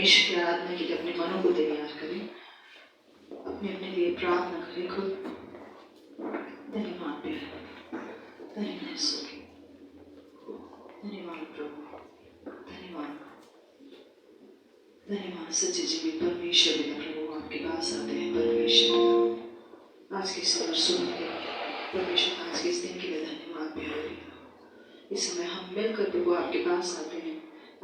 परमेश्वर की आराधना के लिए अपने मनों को तैयार करें, अपने अपने लिए प्रार्थना करें खुद। धन्यवाद प्यारे, धन्यवाद सुखी, धन्यवाद प्रभु, धन्यवाद धन्यवाद सच्चे जीवित परमेश्वर पिता प्रभु आपके पास आते हैं। परमेश्वर आज के समय सुन के परमेश्वर आज के इस दिन के लिए धन्यवाद प्यारे पिता। इस समय हम मिलकर प्रभु आपके पास आते हैं।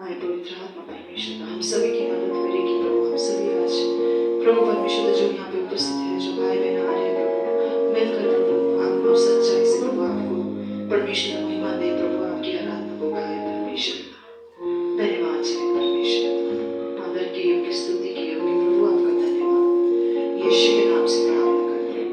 आए पवित्र आत्मा परमेश्वर हम सभी की मदद करेगी प्रभु। हम सभी आज प्रभु परमेश्वर जो यहाँ पे उपस्थित है, जो भाई बहन आ रहे हैं प्रभु, मिलकर प्रभु आत्मा और सच्चाई से प्रभु आपको परमेश्वर महिमा दे, प्रभु आपकी आराधना को गाए परमेश्वर। धन्यवाद जी परमेश्वर, आदर की योग्य, स्तुति की योग्य प्रभु आपका धन्यवाद। यीशु के नाम से प्रार्थना करते हैं।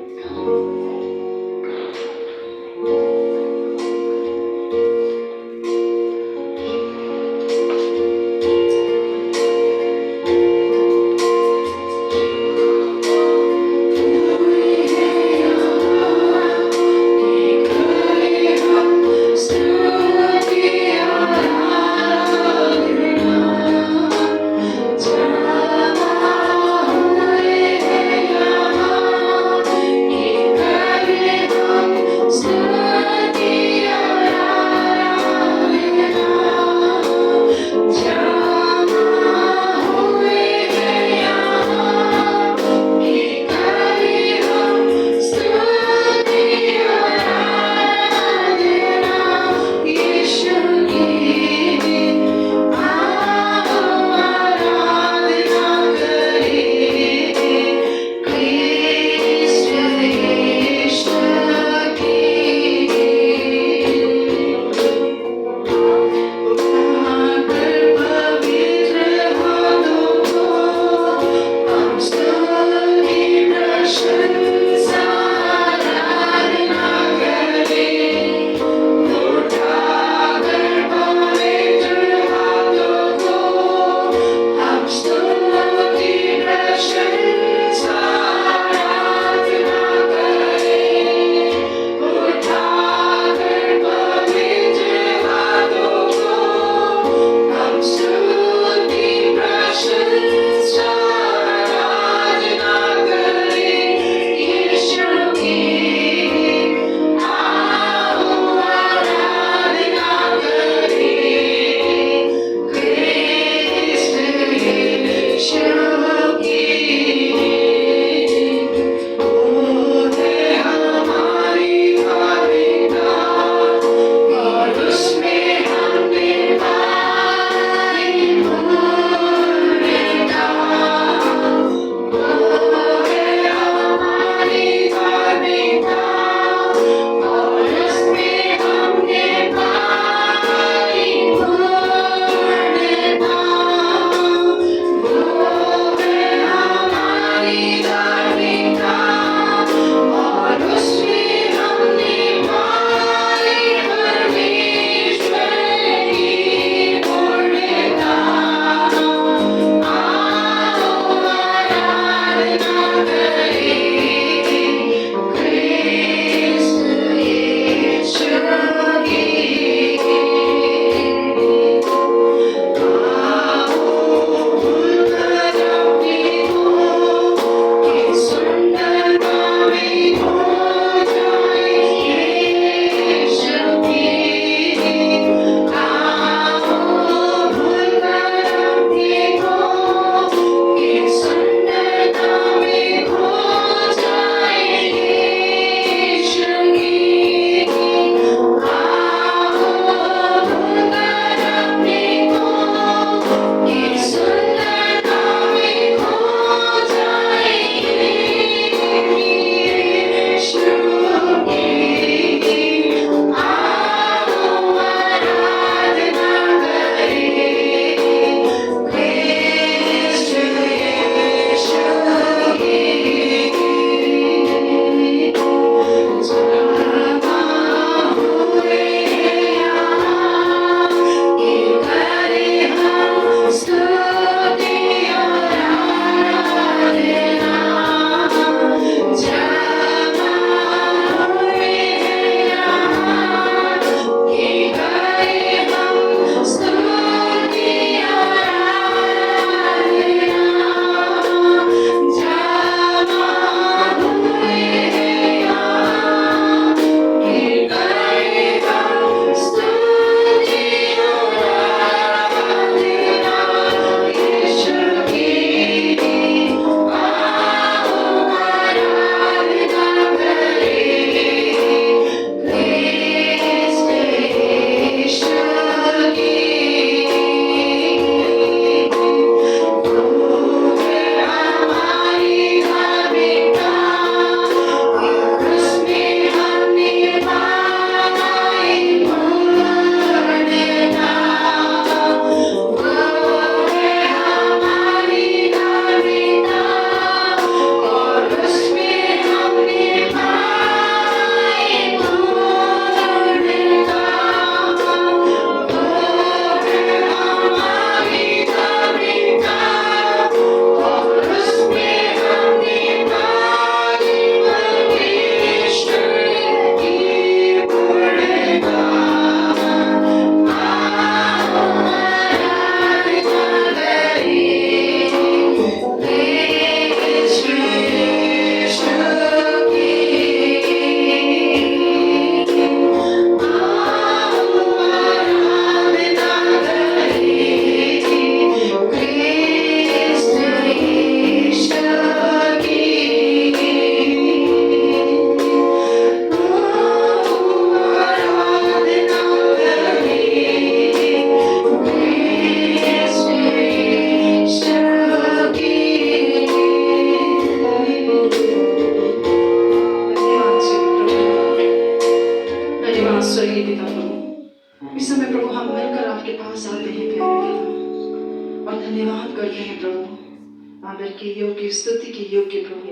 के योग्य, स्तुति के योग्य प्रभु।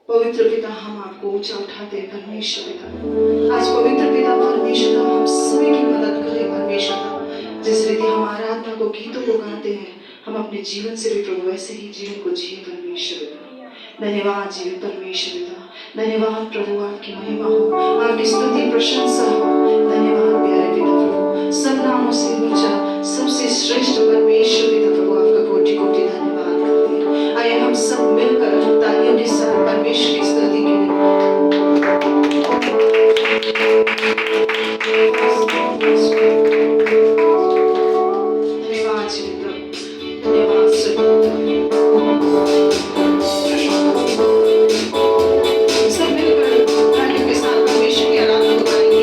पवित्र पिता, हम आपको ऊंचा उठाते हैं परमेश्वर पिता। आज पवित्र पिता परमेश्वर हम सभी की मदद करें परमेश्वर पिता। जिस रीति हम आराधना को, गीतों को गाते हैं, हम अपने जीवन से भी प्रभु वैसे ही जीवन को जिए परमेश्वर पिता। धन्यवाद जीवित परमेश्वर पिता, धन्यवाद प्रभु, आपकी महिमा हो, आपकी स्तुति प्रशंसा हो। धन्यवाद प्यारे पिता प्रभु, सब नामों से ऊंचा, सबसे श्रेष्ठ परमेश्वर पिता प्रभु, आपका कोटि कोटि धन्यवाद करते हैं। आइए हम सब मिलकर तालियों के साथ परमेश्वर की स्तुति करें। धन्यवाद जीवित प्रभु, धन्यवाद सब मिलकर तालियों के साथ परमेश्वर की आराधना को गाएंगे।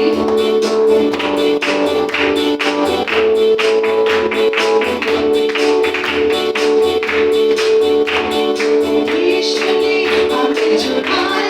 ईश्वर ने हमें छुड़ाया।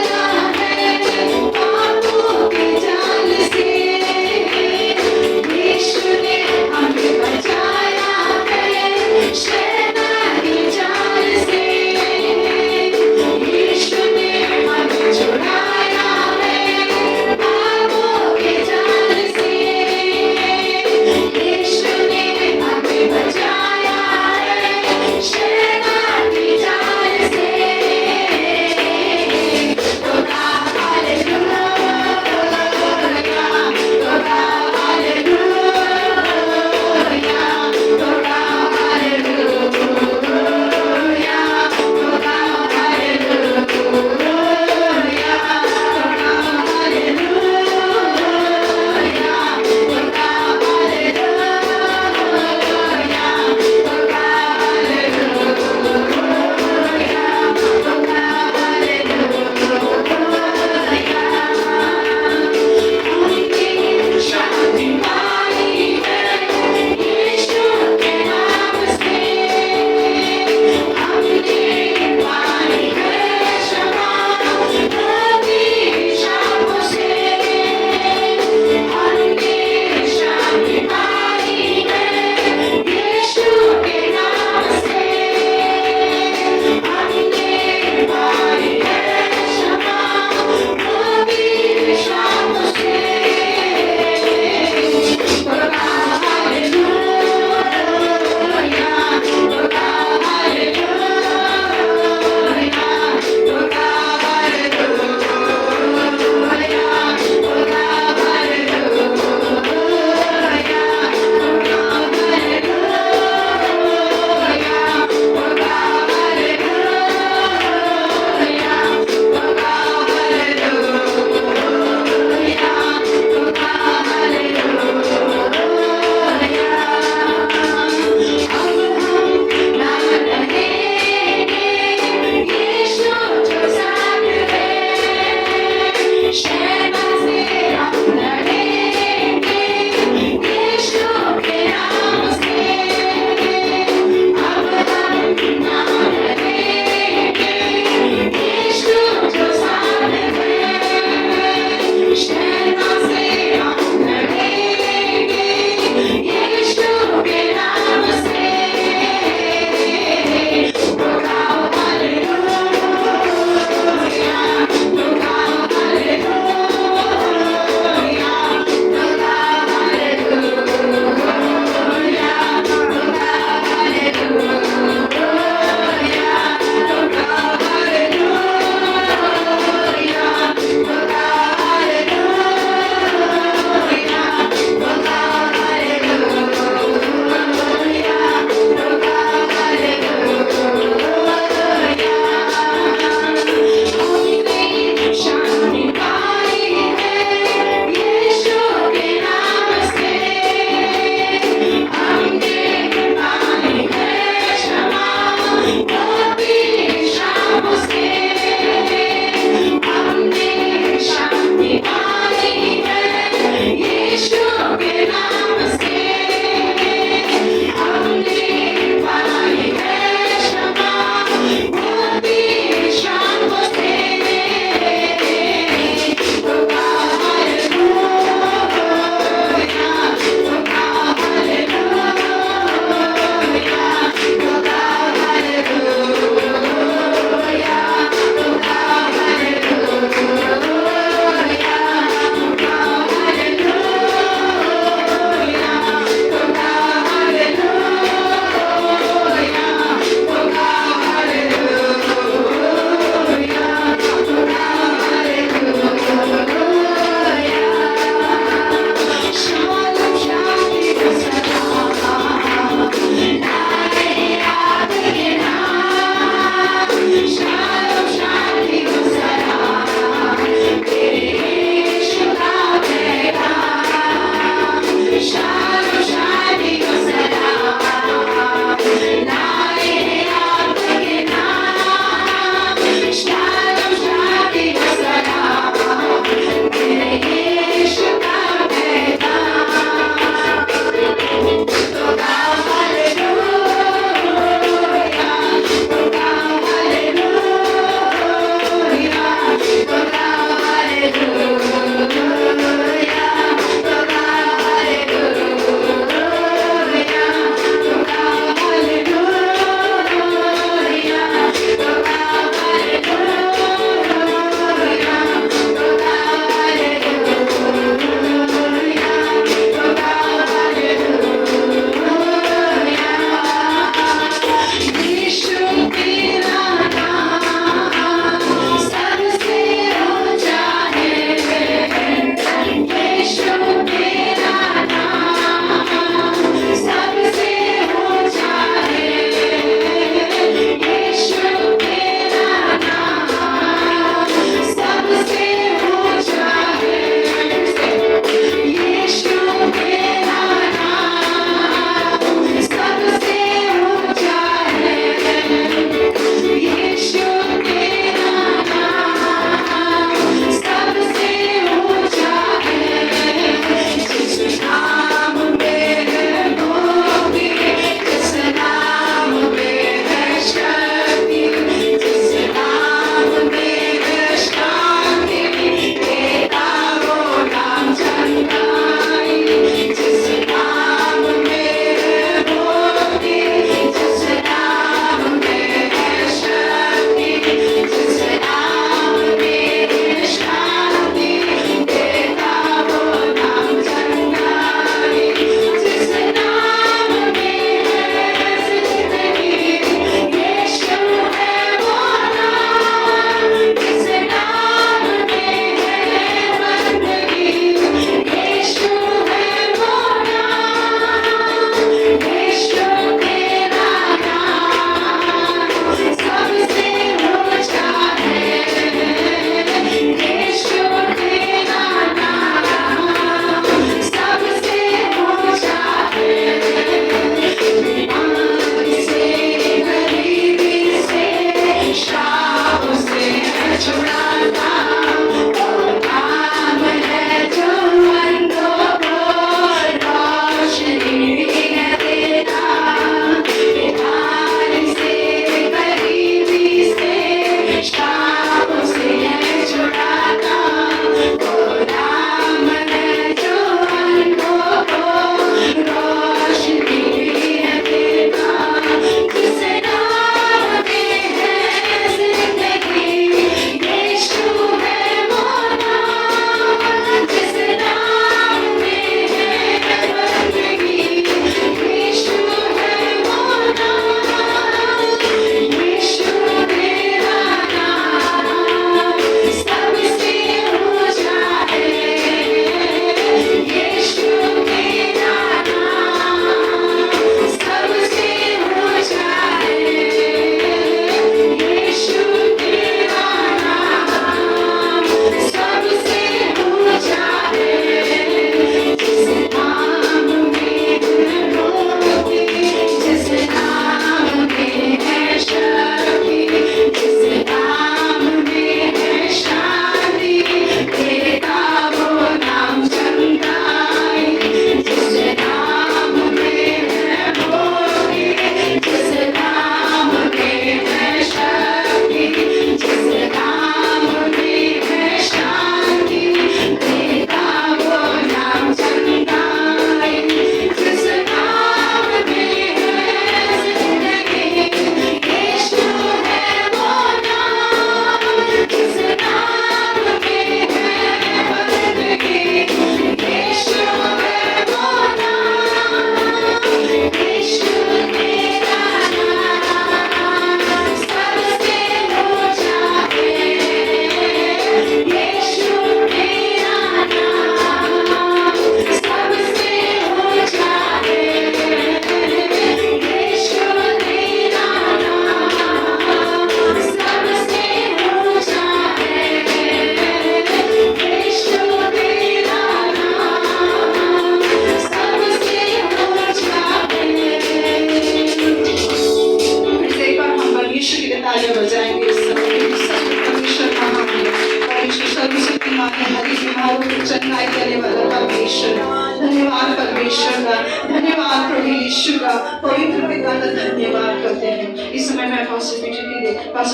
हरी बीमारों को चंगाई देने वाला परमेश्वर, धन्यवाद परमेश्वर का, धन्यवाद प्रभु यीशु का, पवित्र पिता का धन्यवाद करते हैं। इस समय मैं पास्टर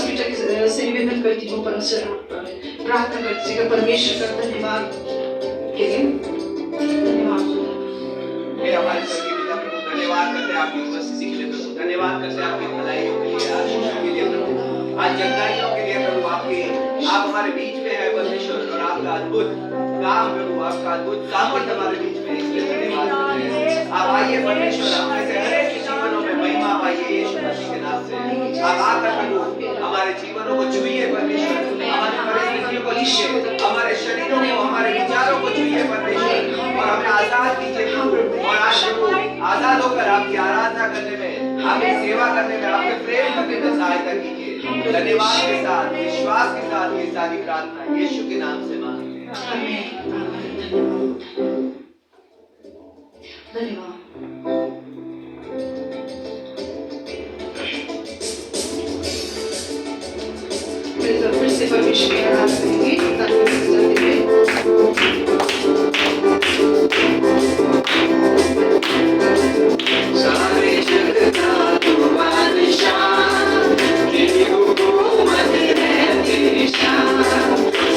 पीटर से निवेदन करती हूँ, प्रार्थना करती हूँ परमेश्वर का धन्यवाद के लिए। धन्यवाद हमारे स्वर्गीय पिता प्रभु, धन्यवाद करते हैं आपकी उपस्थिति के लिए प्रभु, धन्यवाद करते हैं आपकी भलाइयों के लिए, आशीषों के लिए प्रभु, आज जगदाइयों के लिए प्रभु, आप हमारे बीच में है परमेश्वर, और आपका अद्भुत काम प्रभु, आपका अद्भुत सामर्थ्य हमारे बीच में, इसलिए धन्यवाद करते हैं। आप आइए परमेश्वर, हमारे से हर एक के जीवनों में महिमा पाइए यीशु मसीह के नाम से। आप आकर प्रभु हमारे जीवनों को छुइए परमेश्वर, हमारे परिस्थितियों को छुइए, हमारे शरीरों को, हमारे विचारों को छुइए परमेश्वर, और हमें आजाद कीजिए प्रभु। और आज प्रभु आजाद होकर आपकी आराधना करने में, आपकी सेवा करने में, आपके प्रेम करने में सहायता कीजिए। धन्यवाद के साथ, विश्वास के साथ ये सारी प्रार्थना यीशु के नाम से मांगते हैं। धन्यवाद। फिर से परमेश्वर की आराधना करेंगे, सारे जग का तू बादशाह, तेरी हुकूमत है तेरी शान।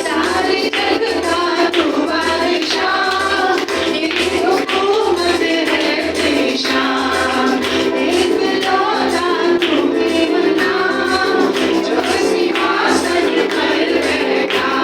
सारे जग का तू बादशाह, तेरी हुकूमत है तेरी शान। एक लौटा तू मेरा नाम, जो सिंहासन पर बैठा,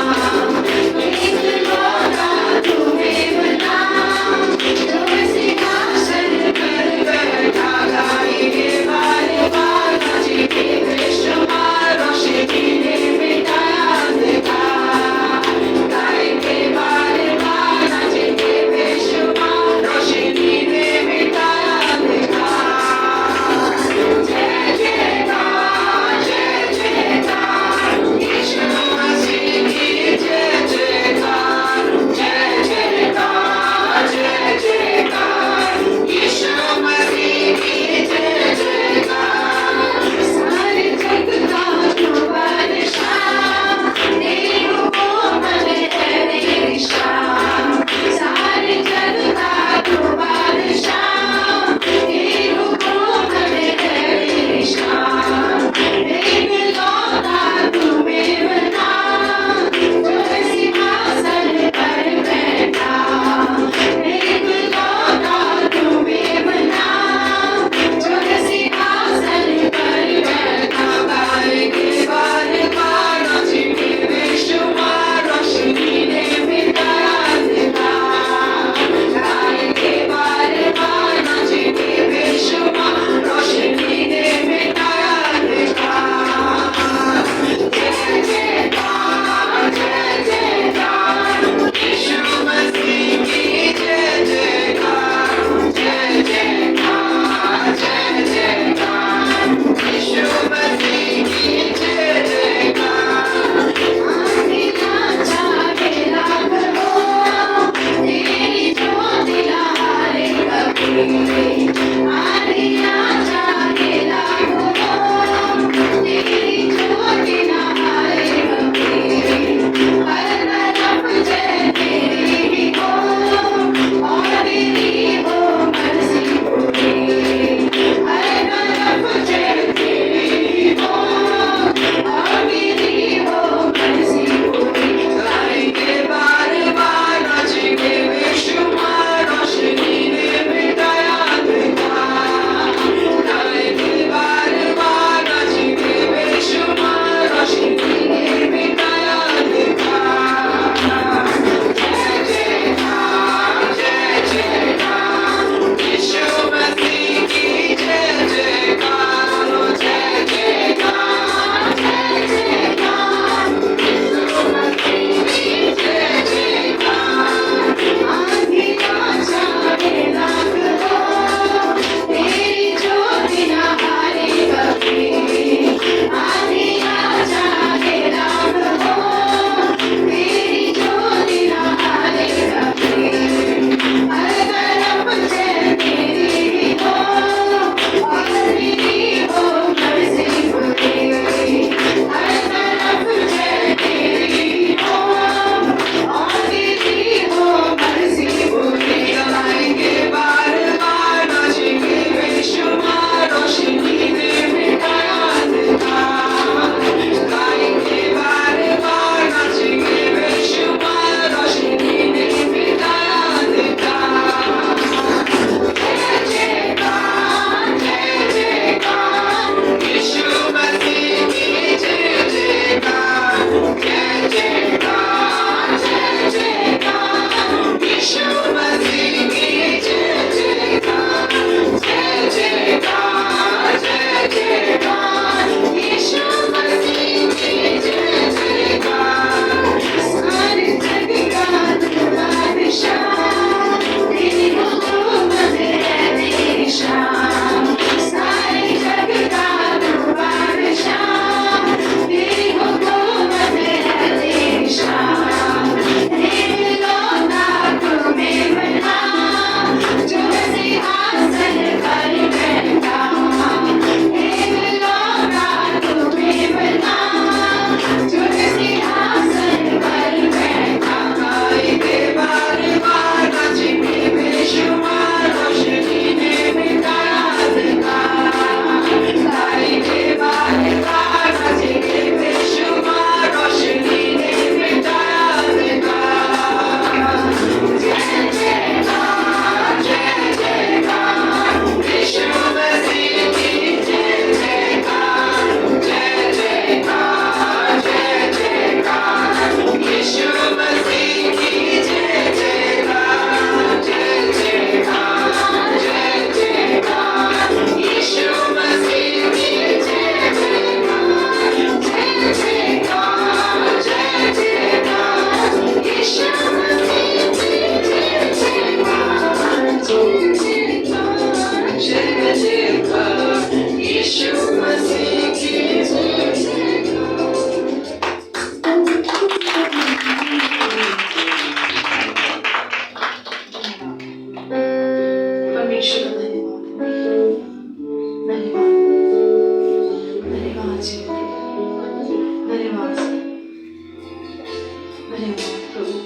धन्यवाद प्रभु।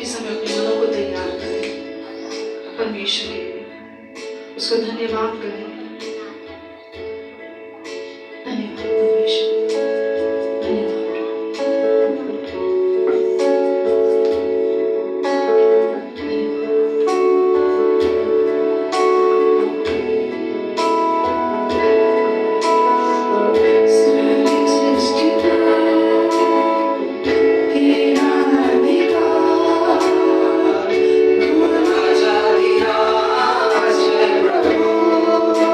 इस समय अपने मनों को तैयार करें परमेश्वर के लिए, उसको धन्यवाद करें। धन्यवाद परमेश्वर, धन्यवाद। प्रभु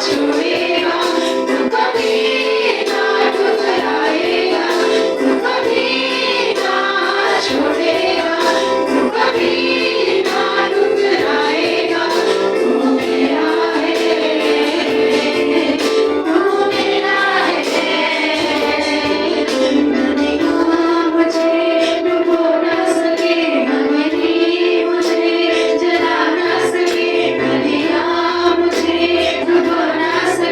छोड़ेगा, तू कभी ना ठुकराएगा, तू कभी ना छोड़ेगा, तू कभी ना ठुकराएगा। तू मेरा है, तू मेरा है। कभी मुझे डुबो ना सकेगा, कभी मुझे जला ना सके, कभी मुझे डुबो ना सके।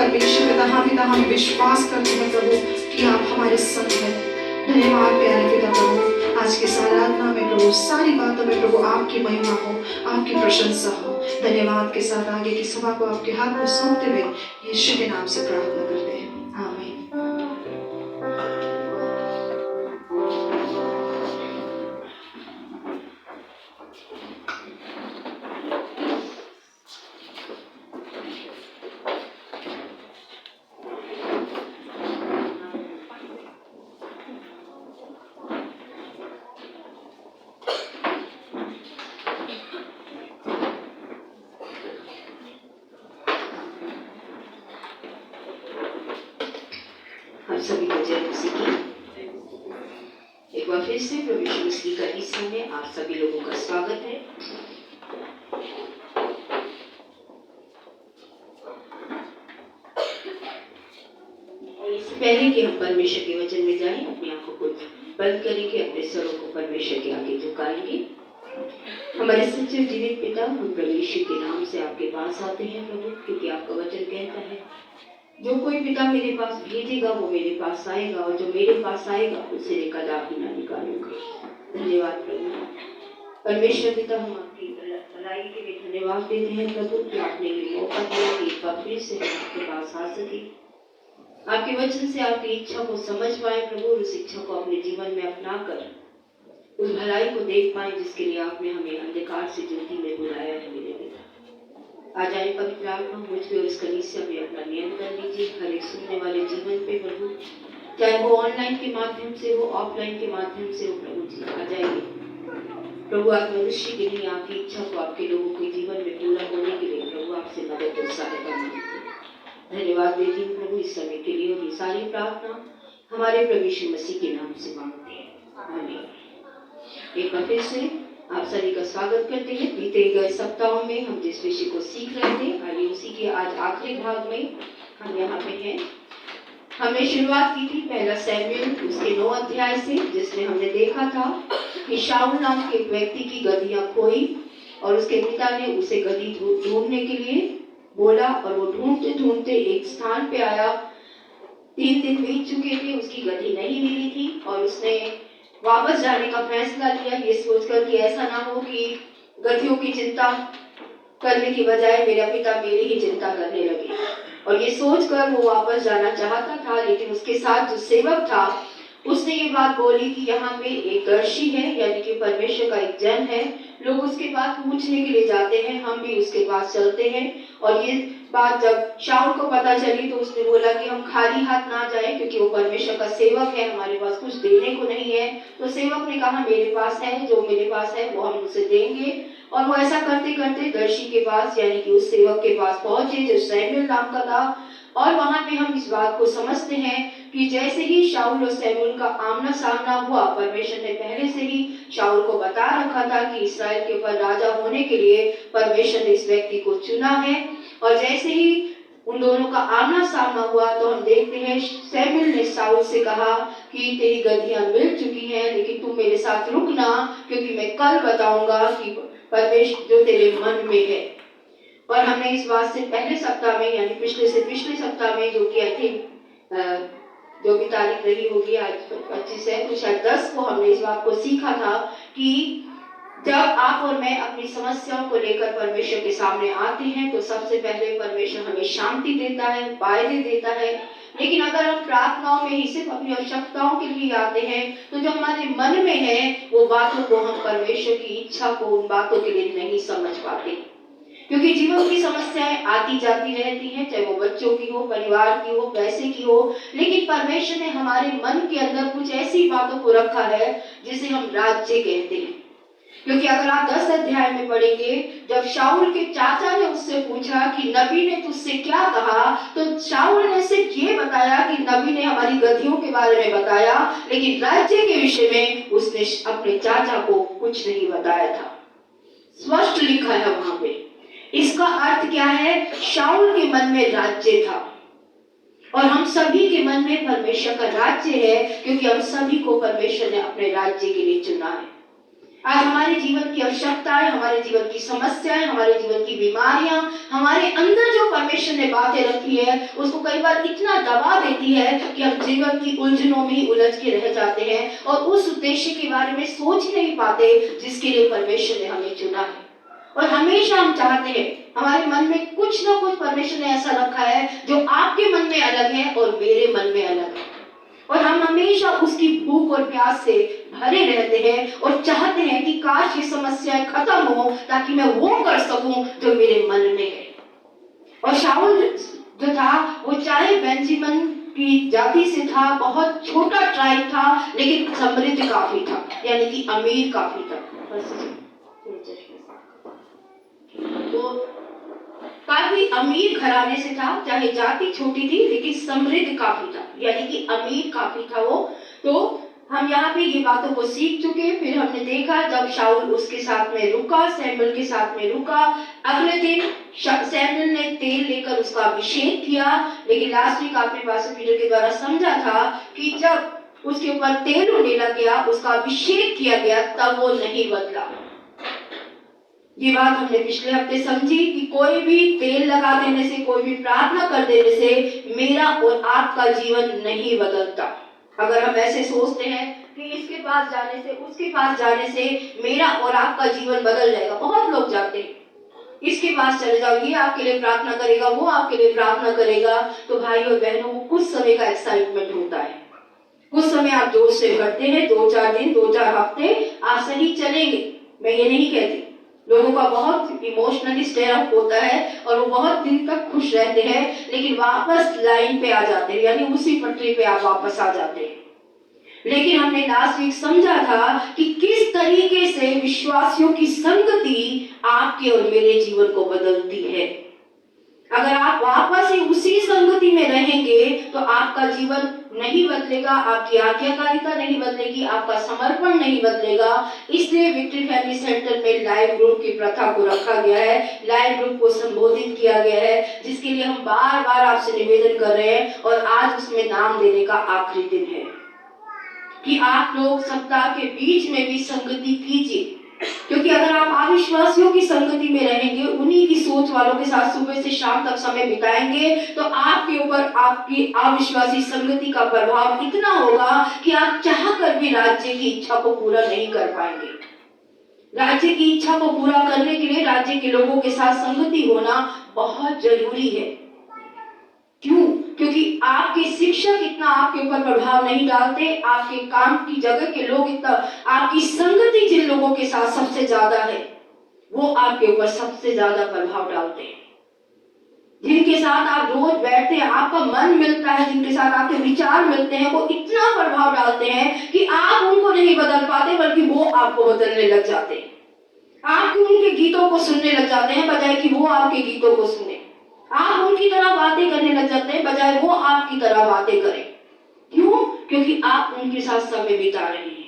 परमेश्वर पिता, हाँ पिता, हम विश्वास करते हैं प्रभु कि आप हमारे संग हैं। धन्यवाद प्यारे पिता प्रभु, आज के इस आराधना में प्रभु, सारी बातों में प्रभु आपकी महिमा हो, आपकी प्रशंसा हो। धन्यवाद के साथ आगे की सभा को आपके हाथ में सौंपते हुए यीशु के नाम से प्रार्थना करते हैं, आमीन। आप सभी को जय मसीह की। एक बार फिर से प्रभु यीशु मसीह का इस समय आप सभी लोगों का स्वागत है। इससे पहले कि हम परमेश्वर के वचन में जाएं, अपनी आंखों को बंद करेंगे, अपने स्वरों को परमेश्वर के आगे झुकाएंगे। हमारे सच्चे जीवित पिता, हम प्रभु यीशु के नाम से आपके पास आते हैं प्रभु, क्योंकि आपका वचन कहता है जो कोई पिता मेरे पास भेजेगा वो मेरे पास आएगा, और जो मेरे पास आएगा उसे मैं कदापि न निकालूंगा। धन्यवाद प्रभु परमेश्वर पिता, हम आपकी भलाई के लिए धन्यवाद देते हैं प्रभु कि आपने ये मौका दिया कि एक बार फिर से हम आपके पास आ सके, आपके वचन से आपकी इच्छा को समझ पाए प्रभु, और उस इच्छा को अपने जीवन में अपना कर उस भलाई को देख पाए जिसके लिए आपने हमें अंधकार से ज्योति में बुलाया है। मेरे पिता, आज आए पवित्र आत्मा मुझ पे और इस कलीसिया में अपना नियंत्रण लीजिए, हर एक सुनने वाले जीवन पे प्रभु, चाहे वो ऑनलाइन के माध्यम से हो, ऑफलाइन के माध्यम से हो प्रभु जी, आ जाइए प्रभु। आप मनुष्य के लिए आपकी इच्छा को आपके लोगों के जीवन में पूरा होने के लिए प्रभु आपसे मदद और सहायता मांगते हैं। धन्यवाद देती हूँ प्रभु इस समय के लिए, और ये सारी प्रार्थना हमारे प्रभु यीशु मसीह के नाम से मांगते हैं, आमीन। एक बार फिर से आप सभी का स्वागत करते हैं। बीते गए सप्ताहों में हम जिस विषय को सीख रहे थे, आइए उसी के आज आखिरी भाग में हम यहाँ पे हैं। हमने शुरुआत की थी पहला सैमुएल उसके 9 अध्याय से, जिसमें हमने देखा था कि शाऊल नाम के एक व्यक्ति की गधियां खोई और उसके पिता ने उसे गधी ढूंढने के लिए बोला, और वो ढूंढते ढूंढते एक स्थान पे आया। 3 दिन बीत चुके थे, उसकी गधी नहीं मिली थी, और उसने वापस जाने का फैसला लिया, ये सोचकर कि ऐसा ना हो कि गधियों की चिंता करने की बजाय मेरा पिता मेरी ही चिंता करने लगे। और ये सोचकर वो वापस जाना चाहता था, लेकिन उसके साथ जो सेवक था उसने ये बात बोली कि यहाँ पे एक दर्शी है, यानी कि परमेश्वर का एक जन है, लोग उसके पास पूछने के लिए जाते हैं, हम भी उसके पास चलते हैं। और ये बात जब शाऊल को पता चली तो उसने बोला कि हम खाली हाथ ना जाएं, क्योंकि वो परमेश्वर का सेवक है, हमारे पास कुछ देने को नहीं है। तो सेवक ने कहा मेरे पास है, जो मेरे पास है वो हम उसे देंगे। और वो ऐसा करते करते दर्शी के पास, यानी कि उस सेवक के पास पहुंचे जो सैमुएल नाम का था। और वहां पे हम इस बात को समझते हैं कि जैसे ही शाऊल और सैमुएल का आमना सामना हुआ, परमेश्वर ने पहले से ही शाऊल को बता रखा था कि इस्राएल के ऊपर राजा होने के लिए परमेश्वर ने इस व्यक्ति को चुना है। और जैसे ही उन दोनों का आमना सामना हुआ तो हम देखते हैं सैमुएल ने शाऊल से कहा कि तेरी गधियां मिल चुकी हैं, लेकिन तुम मेरे साथ रुकना, क्योंकि मैं कल बताऊंगा कि परमेश्वर जो तेरे मन में है। और हमने इस बात से पहले सप्ताह में, यानी पिछले सप्ताह में, जो कि आई थिंक जो भी तारीख रही होगी आज 25 है, तो शायद 10 को हमने इस बात को सीखा था कि जब आप और मैं अपनी समस्याओं को लेकर परमेश्वर के सामने आते हैं तो सबसे पहले परमेश्वर हमें शांति देता है, फायदे देता है। लेकिन अगर हम प्रार्थनाओं में ही सिर्फ अपनी आवश्यकताओं के लिए आते हैं तो जो हमारे मन में है वो बातों को हम परमेश्वर की इच्छा को उन बातों के लिए नहीं समझ पाते, क्योंकि जीवन की समस्याएं आती जाती रहती हैं, चाहे वो बच्चों की हो, परिवार की हो, पैसे की हो। लेकिन परमेश्वर ने हमारे मन के अंदर कुछ ऐसी बातों को रखा है जिसे हम राज्य कहते हैं। क्योंकि अगर आप 10 अध्याय में पढ़ेंगे, जब शाऊल के चाचा ने उससे पूछा कि नबी ने तुझसे क्या कहा, तो शाऊल ने सिर्फ ये बताया कि नबी ने हमारी गधियों के बारे में बताया, लेकिन राज्य के विषय में उसने अपने चाचा को कुछ नहीं बताया था। स्पष्ट लिखा है वहां पे। इसका अर्थ क्या है? शाऊल के मन में राज्य था, और हम सभी के मन में परमेश्वर का राज्य है, क्योंकि हम सभी को परमेश्वर ने अपने राज्य के लिए चुना है। आज हमारे जीवन की आवश्यकताएं, हमारे जीवन की समस्याएं, हमारे जीवन की बीमारियां, हमारे अंदर जो परमेश्वर ने बातें रखी है उसको कई बार इतना दबा देती है कि हम जीवन की उलझनों में ही उलझ के रह जाते हैं और उस उद्देश्य के बारे में सोच ही नहीं पाते जिसके लिए परमेश्वर ने हमें चुना है। और हमेशा हम चाहते हैं, हमारे मन में कुछ ना कुछ परमेश्वर ने ऐसा रखा है जो आपके मन में अलग है और मेरे मन में अलग है, और हम हमेशा उसकी भूख और प्यास से भरे रहते हैं और चाहते हैं कि काश ये समस्याएं खत्म हो ताकि मैं वो कर सकूं जो मेरे मन में है। और शाऊल जो था वो चाहे बेंजामिन की जाति से था, बहुत छोटा ट्राइब था, लेकिन समृद्ध काफी था, यानी कि अमीर काफी था। तो काफी अमीर घराने से था, चाहे जाति छोटी थी लेकिन समृद्ध काफी था, यानी कि अमीर काफी था वो। तो हम यहाँ पे ये बातों को सीख चुके। फिर हमने देखा जब शाऊल उसके साथ में रुका, सैमुएल के साथ में रुका, अगले दिन सैमुएल ने तेल लेकर उसका अभिषेक किया। लेकिन लास्ट वीक आपने पास्टर पीटर के द्वारा समझा था कि जब उसके ऊपर तेल उड़ेला गया, उसका अभिषेक किया गया, तब वो नहीं बदला। ये बात हमने पिछले हफ्ते समझी कि कोई भी तेल लगा देने से, कोई भी प्रार्थना कर देने से मेरा और आपका जीवन नहीं बदलता। अगर हम ऐसे सोचते हैं कि इसके पास जाने से, उसके पास जाने से मेरा और आपका जीवन बदल जाएगा, बहुत लोग जाते हैं, इसके पास चले जाओ, ये आपके लिए प्रार्थना करेगा, वो आपके लिए प्रार्थना करेगा, तो भाई और बहनों वो कुछ समय का एक्साइटमेंट होता है, कुछ समय आप जोश से भरते हैं, 2-4 दिन, 2-4 हफ्ते आप सही चलेंगे, मैं ये नहीं कहती। लोगों का बहुत इमोशनली स्टेयर अप होता है और वो बहुत दिन तक खुश रहते हैं, लेकिन वापस लाइन पे आ जाते हैं, यानी उसी पटरी पे आप वापस आ जाते हैं। लेकिन हमने लास्ट वीक समझा था कि किस तरीके से विश्वासियों की संगति आपके और मेरे जीवन को बदलती है। अगर आप वापस ही उसी संगति में रहेंगे तो आपका जीवन नहीं बदलेगा, आपकी आज्ञाकारिता नहीं बदलेगी, आपका समर्पण नहीं बदलेगा। इसलिए विक्ट्री फैमिली सेंटर में लाइव ग्रुप की प्रथा को रखा गया है, लाइव ग्रुप को संबोधित किया गया है, जिसके लिए हम बार बार आपसे निवेदन कर रहे हैं। और आज उसमें नाम देने का आखिरी दिन है कि आप लोग सप्ताह के बीच में भी संगति कीजिए, क्योंकि अगर आप अविश्वासियों की संगति में रहेंगे, उन्हीं की सोच वालों के साथ सुबह से शाम तक समय बिताएंगे, तो आपके ऊपर आपकी अविश्वासी संगति का प्रभाव इतना होगा कि आप चाहकर भी राज्य की इच्छा को पूरा नहीं कर पाएंगे। राज्य की इच्छा को पूरा करने के लिए राज्य के लोगों के साथ संगति होना बहुत जरूरी है। क्यों? क्योंकि आपके शिक्षक इतना आपके ऊपर प्रभाव नहीं डालते, आपके काम की जगह के लोग इतना, आपकी संगति जिन लोगों के साथ सबसे ज्यादा है वो आपके ऊपर सबसे ज्यादा प्रभाव डालते हैं। जिनके साथ आप रोज बैठते हैं, आपका मन मिलता है, जिनके साथ आपके विचार मिलते हैं, वो इतना प्रभाव डालते हैं कि आप उनको नहीं बदल पाते, बल्कि वो आपको बदलने लग जाते हैं। आप उनके गीतों को सुनने लग जाते हैं बजाय कि वो आपके गीतों को सुने। आप उनकी तरह बातें करने लग जाते हैं बजाय वो आपकी तरह बातें करें। क्यों? क्योंकि आप उनके साथ समय बिता रहे हैं।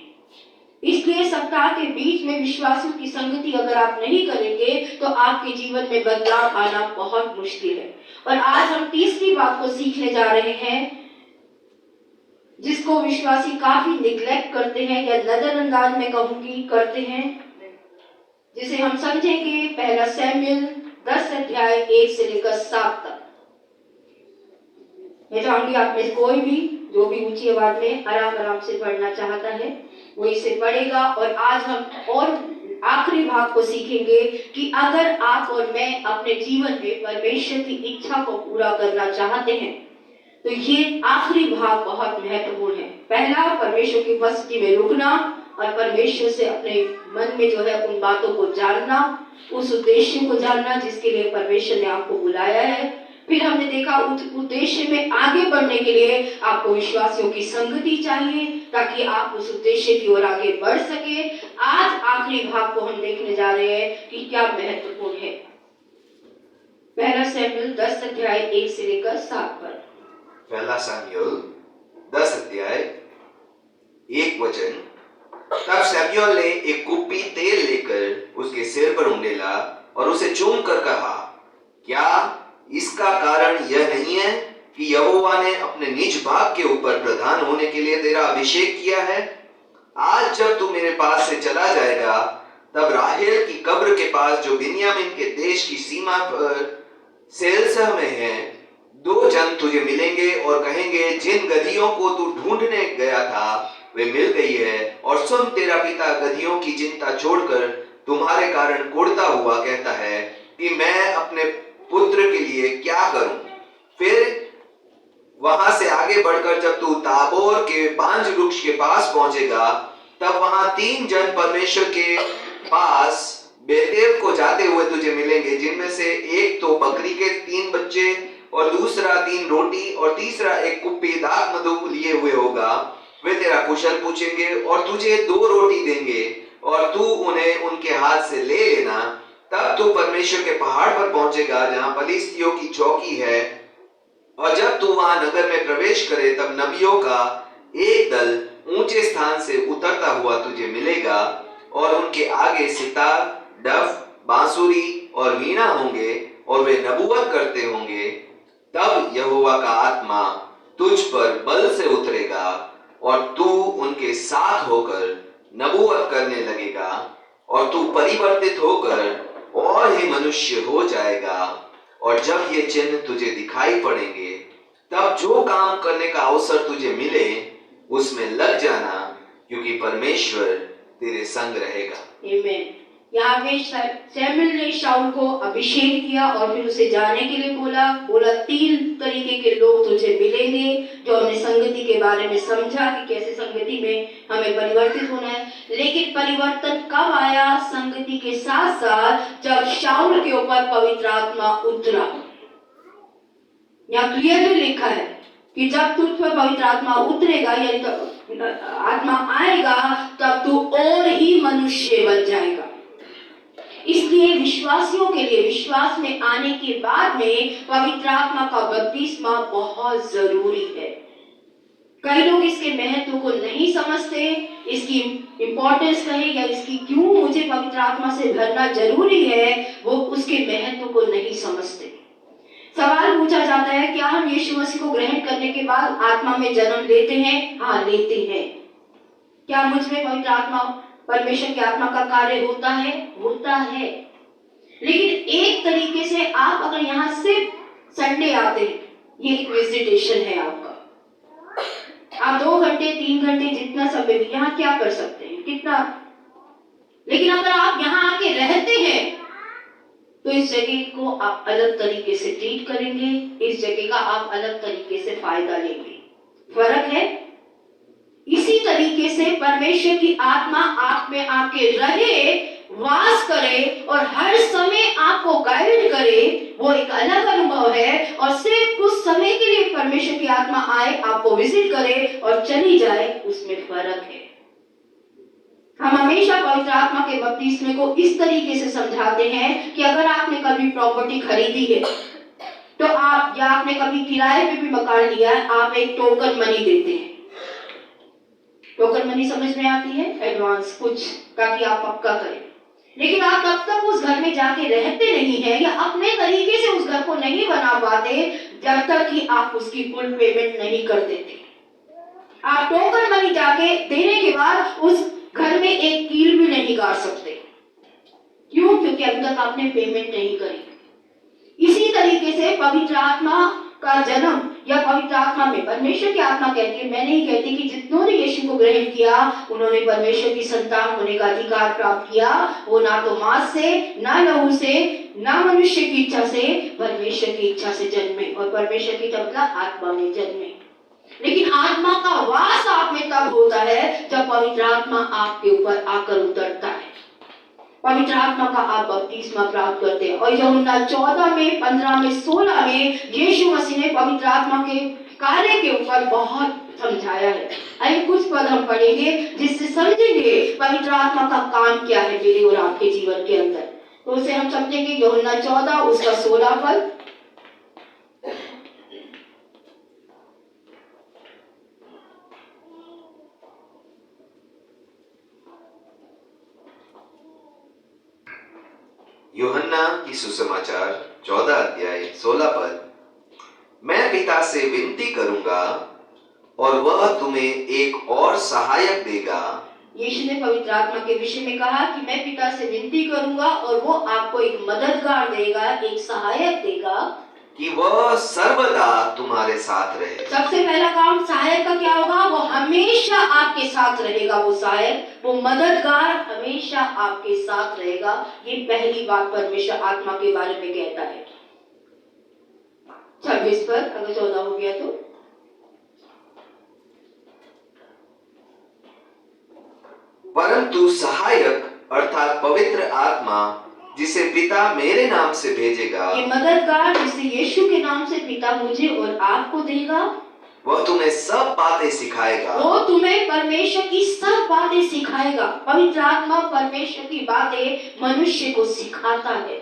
इसलिए सप्ताह के बीच में विश्वासियों की संगति अगर आप नहीं करेंगे तो आपके जीवन में बदलाव आना बहुत मुश्किल है। और आज हम तीसरी बात को सीखने जा रहे हैं, जिसको विश्वासी काफी निग्लेक्ट करते हैं या नजरअंदाज में कहूंगी करते हैं, जिसे हम समझेंगे पहला शमूएल 10 अध्याय 1 से लेकर 7 तक। मैं चाहूंगी आप में कोई भी जो भी ऊंची आवाज में आराम से पढ़ना चाहता है वो इसे पढ़ेगा। और आज हम और आखिरी भाग को सीखेंगे कि अगर आप और मैं अपने जीवन में परमेश्वर की इच्छा को पूरा करना चाहते हैं तो ये आखिरी भाग बहुत महत्वपूर्ण है। पहला, परमेश्वर की उपस्थिति में रुकना और परमेश्वर से अपने मन में जो है उन बातों को जानना, उस उद्देश्य को जानना जिसके लिए परमेश्वर ने आपको बुलाया है। फिर हमने देखा उस उद्देश्य में आगे बढ़ने के लिए आपको विश्वासियों की संगति चाहिए ताकि आप उस उद्देश्य की ओर आगे बढ़ सके। आज आखिरी भाग को हम देखने जा रहे हैं कि क्या महत्वपूर्ण है। पहला शमूएल 10 अध्याय 1 से लेकर 7 पर। पहला शमूएल 10 अध्याय 1 वचन। तब शमूएल ने एक कुप्पी तेल लेकर उसके सिर पर उंडेला और उसे चूम कर कहा, क्या इसका कारण यह नहीं है कि यहोवा ने अपने निज भाग के ऊपर प्रधान होने के लिए तेरा अभिषेक किया है? आज जब तू मेरे पास से चला जाएगा, तब राहेल की कब्र के पास जो बिन्यामीन के देश की सीमा पर सेलसह में है, 2 जन तुझे मिलेंगे और कहेंगे, जिन गधियों को तू ढूंढने गया था वे मिल गई है, और सुन, तेरा पिता गधियों की चिंता छोड़कर तुम्हारे कारण कुढ़ता हुआ कहता है कि मैं अपने पुत्र के लिए क्या करूं। फिर वहां से आगे बढ़कर जब तू ताबोर के बांज वृक्ष के पास पहुंचेगा, तब वहां 3 जन परमेश्वर के पास बेतेल को जाते हुए तुझे मिलेंगे, जिनमें से एक तो बकरी के 3 बच्चे और दूसरा 3 रोटी और तीसरा एक कुप्पी दाख मधु लिए हुए होगा। वे तेरा कुशल पूछेंगे और तुझे 2 रोटी देंगे और तू उन्हें उनके हाथ से ले लेना। तब तू परमेश्वर के पहाड़ पर पहुंचेगा जहां फलिस्तियों की चौकी है, और जब तू वहां नगर में प्रवेश करे, तब नबियों का एक दल ऊंचे स्थान से उतरता हुआ तुझे मिलेगा, और उनके आगे सितार, डफ, बांसुरी और वीणा होंगे, और वे नबूवत करते होंगे। तब यहोवा का आत्मा तुझ पर बल से उतरेगा और तू उनके साथ होकर नबूवत करने लगेगा, और तू परिवर्तित होकर और ही मनुष्य हो जाएगा। और जब ये चिन्ह तुझे दिखाई पड़ेंगे, तब जो काम करने का अवसर तुझे मिले उसमें लग जाना, क्योंकि परमेश्वर तेरे संग रहेगा। आमीन। यहाँ पे सैमुएल ने शाऊल को अभिषेक किया और फिर उसे जाने के लिए बोला 3 तरीके के लोग तुझे मिलेंगे, जो हमने संगति के बारे में समझा कि कैसे संगति में हमें परिवर्तित होना है। लेकिन परिवर्तन कब आया? संगति के साथ साथ जब शाऊल के ऊपर पवित्र आत्मा उतरा। यहाँ क्लियरली लिखा है कि जब तुझ पर पवित्र आत्मा उतरेगा, यानी तो आत्मा आएगा, तब तू और ही मनुष्य बन जाएगा। इसलिए विश्वासियों के लिए विश्वास में आने के बाद में पवित्र आत्मा का बपतिस्मा बहुत जरूरी है। कई लोग इसके महत्व को नहीं समझते, इसकी इंपॉर्टेंस कहे या इसकी क्यों मुझे पवित्र आत्मा से भरना जरूरी है, वो उसके महत्व को नहीं समझते। सवाल पूछा जाता है, क्या हम यीशु मसीह को ग्रहण करने के बाद आत्मा में जन्म लेते हैं? हाँ, लेते हैं। क्या मुझ में पवित्र आत्मा, परमेश्वर की आत्मा का कार्य होता है? होता है। लेकिन एक तरीके से आप अगर यहाँ सिर्फ संडे आते हैं, ये एक विजिटेशन है आपका। आप 2 घंटे 3 घंटे जितना समय भी यहाँ क्या कर सकते हैं, कितना। लेकिन अगर आप यहाँ आके रहते हैं तो इस जगह को आप अलग तरीके से ट्रीट करेंगे, इस जगह का आप अलग तरीके से फायदा लेंगे। फर्क है। इसी तरीके से परमेश्वर की आत्मा आप में आके रहे, वास करे और हर समय आपको गाइड करे, वो एक अलग अनुभव है। और सिर्फ कुछ समय के लिए परमेश्वर की आत्मा आए, आपको विजिट करे और चली जाए, उसमें फर्क है। हम हमेशा पवित्र आत्मा के बपतिस्मे को इस तरीके से समझाते हैं कि अगर आपने कभी प्रॉपर्टी खरीदी है तो आप, या आपने कभी किराए पे भी मकान लिया है, आप एक टोकन मनी देते हैं। टोकन मनी समझ में आती है? एडवांस कुछ, ताकि आप पक्का करें। लेकिन आप तब तक उस घर में जाके रहते नहीं है या अपने तरीके से उस घर को नहीं बना पाते जब तक कि आप उसकी फुल पेमेंट नहीं कर देते। आप टोकन मनी जाके देने के बाद उस घर में एक कील भी नहीं गाड़ सकते। क्यों? क्योंकि अभी तक आपने पेमेंट नहीं करी। इसी तरीके से पवित्र आत्मा का जन्म या पवित्र आत्मा में, परमेश्वर की आत्मा कहती है, मैं नहीं कहती कि जितनों ने यीशु को ग्रहण किया उन्होंने परमेश्वर की संतान होने का अधिकार प्राप्त किया। वो ना तो मांस से, ना लहू से, ना मनुष्य की इच्छा से, परमेश्वर की इच्छा से जन्मे। और परमेश्वर की इच्छा मतलब आत्मा में जन्मे। लेकिन आत्मा का वास आप में तब होता है जब पवित्र आत्मा आपके ऊपर आकर उतरता है, पवित्र आत्मा का आप बपतिस्मा प्राप्त करते हैं। और यूहन्ना 14 में, 15 में, 16 में यीशु मसीह ने पवित्र आत्मा के कार्य के ऊपर बहुत समझाया है। आइए कुछ पद हम पढ़ेंगे जिससे समझेंगे पवित्र आत्मा का काम क्या है मेरे और आपके जीवन के अंदर। तो उसे हम समझेंगे यूहन्ना 14 उसका 16 पद। यूहन्ना की सुसमाचार 14 अध्याय 16 पद। मैं पिता से विनती करूंगा और वह तुम्हें एक और सहायक देगा। यीशु ने पवित्र आत्मा के विषय में कहा कि मैं पिता से विनती करूंगा और वो आपको एक मददगार देगा, एक सहायक देगा कि वह सर्वदा तुम्हारे साथ रहे। सबसे पहला काम सहायक का क्या होगा? वो हमेशा आपके साथ रहेगा। वो सहायक, वो मददगार हमेशा आपके साथ रहेगा। ये पहली बात परमेश्वर आत्मा के बारे में कहता है। 26 पर, अगर 14 हो गया तो परंतु सहायक अर्थात पवित्र आत्मा जिसे पिता मेरे नाम से भेजेगा, ये मददगार जिसे यीशु के नाम से पिता मुझे और आपको देगा, वह तुम्हें सब बातें सिखाएगा। वो तुम्हें परमेश्वर की सब बातें सिखाएगा। पवित्र आत्मा परमेश्वर की बातें मनुष्य को सिखाता है।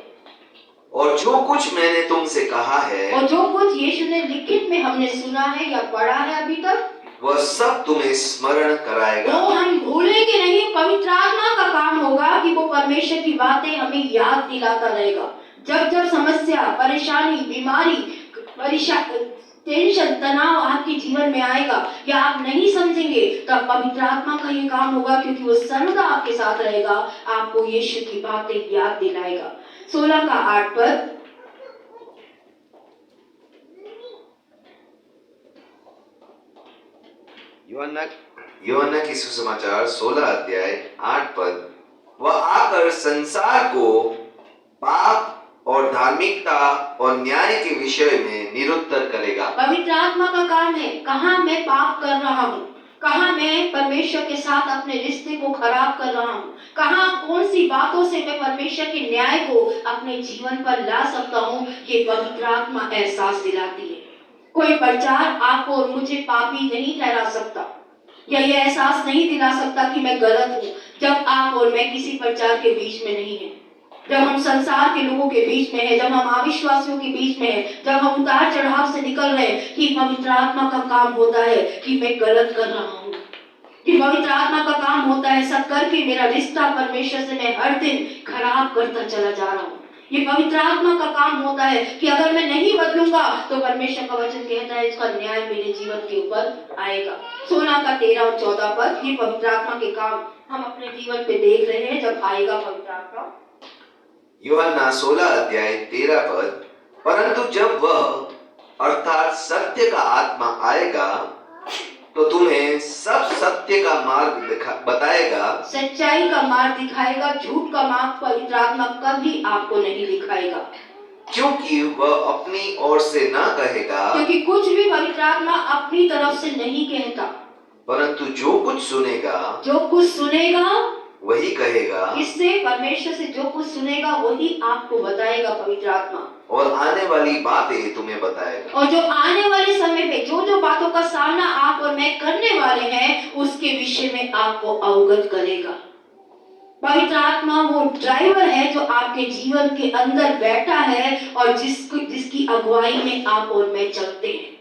और जो कुछ मैंने तुमसे कहा है और जो कुछ यीशु ने लिखित में हमने सुना है या पढ़ा है अभी तक, वह सब तुम्हें स्मरण कराएगा। वो हम भूलेंगे नहीं। पवित्र आत्मा का काम होगा कि वो परमेश्वर की बातें हमें याद दिलाता रहेगा। जब जब समस्या, परेशानी, बीमारी, टेंशन, तनाव आपके जीवन में आएगा या आप नहीं समझेंगे, तब पवित्र आत्मा का ये काम होगा, क्योंकि वो सर्वदा आपके साथ रहेगा, आपको यीशु की बातें याद दिलाएगा। 16 का 8 पर, यूहन्ना की सुसमाचार 16 अध्याय 8 पद, वह आकर संसार को पाप और धार्मिकता और न्याय के विषय में निरुत्तर करेगा। पवित्र आत्मा का काम है, कहाँ मैं पाप कर रहा हूँ, कहाँ मैं परमेश्वर के साथ अपने रिश्ते को खराब कर रहा हूँ, कहाँ कौन सी बातों से मैं परमेश्वर के न्याय को अपने जीवन पर ला सकता हूँ, ये पवित्र आत्मा एहसास दिलाती है। कोई प्रचार आपको और मुझे पापी नहीं ठहरा सकता या ये एहसास नहीं दिला सकता कि मैं गलत हूँ, जब आप और मैं किसी प्रचार के बीच में नहीं है, जब हम संसार के लोगों के बीच में है, जब हम अविश्वासियों के बीच में है, जब हम उतार चढ़ाव से निकल रहे हैं, कि पवित्र आत्मा का काम होता है कि मैं गलत कर रहा हूँ, कि पवित्र आत्मा का काम होता है सब करके मेरा रिश्ता परमेश्वर से मैं हर दिन खराब करता चला जा रहा हूँ। ये पवित्र आत्मा का काम होता है कि अगर मैं नहीं बदलूंगा तो परमेश्वर का वचन कहता है इसका न्याय मेरे जीवन के ऊपर आएगा। 16 का 13 और 14 पर, ये पवित्र आत्मा के काम हम अपने जीवन पे देख रहे हैं जब आएगा पवित्र आत्मा। यूहन्ना 16 अध्याय 13 पद, परंतु जब वह अर्थात सत्य का आत्मा आएगा तो तुम्हें सब सत्य का मार्ग बताएगा। सच्चाई का मार्ग दिखाएगा, झूठ का मार्ग पवित्र आत्मा कभी आपको नहीं दिखाएगा, क्योंकि वह अपनी ओर से ना कहेगा, क्योंकि कुछ भी पवित्र आत्मा अपनी तरफ से नहीं कहता, परंतु जो कुछ सुनेगा वही कहेगा। इससे परमेश्वर से जो कुछ सुनेगा वही आपको बताएगा पवित्र आत्मा, और आने वाली बातें तुम्हें बताएगा। और जो आने वाले समय पे जो बातों का सामना आप और मैं करने वाले हैं उसके विषय में आपको अवगत करेगा। पवित्र आत्मा वो ड्राइवर है जो आपके जीवन के अंदर बैठा है और जिसकी अगुवाई में आप और मैं चलते हैं।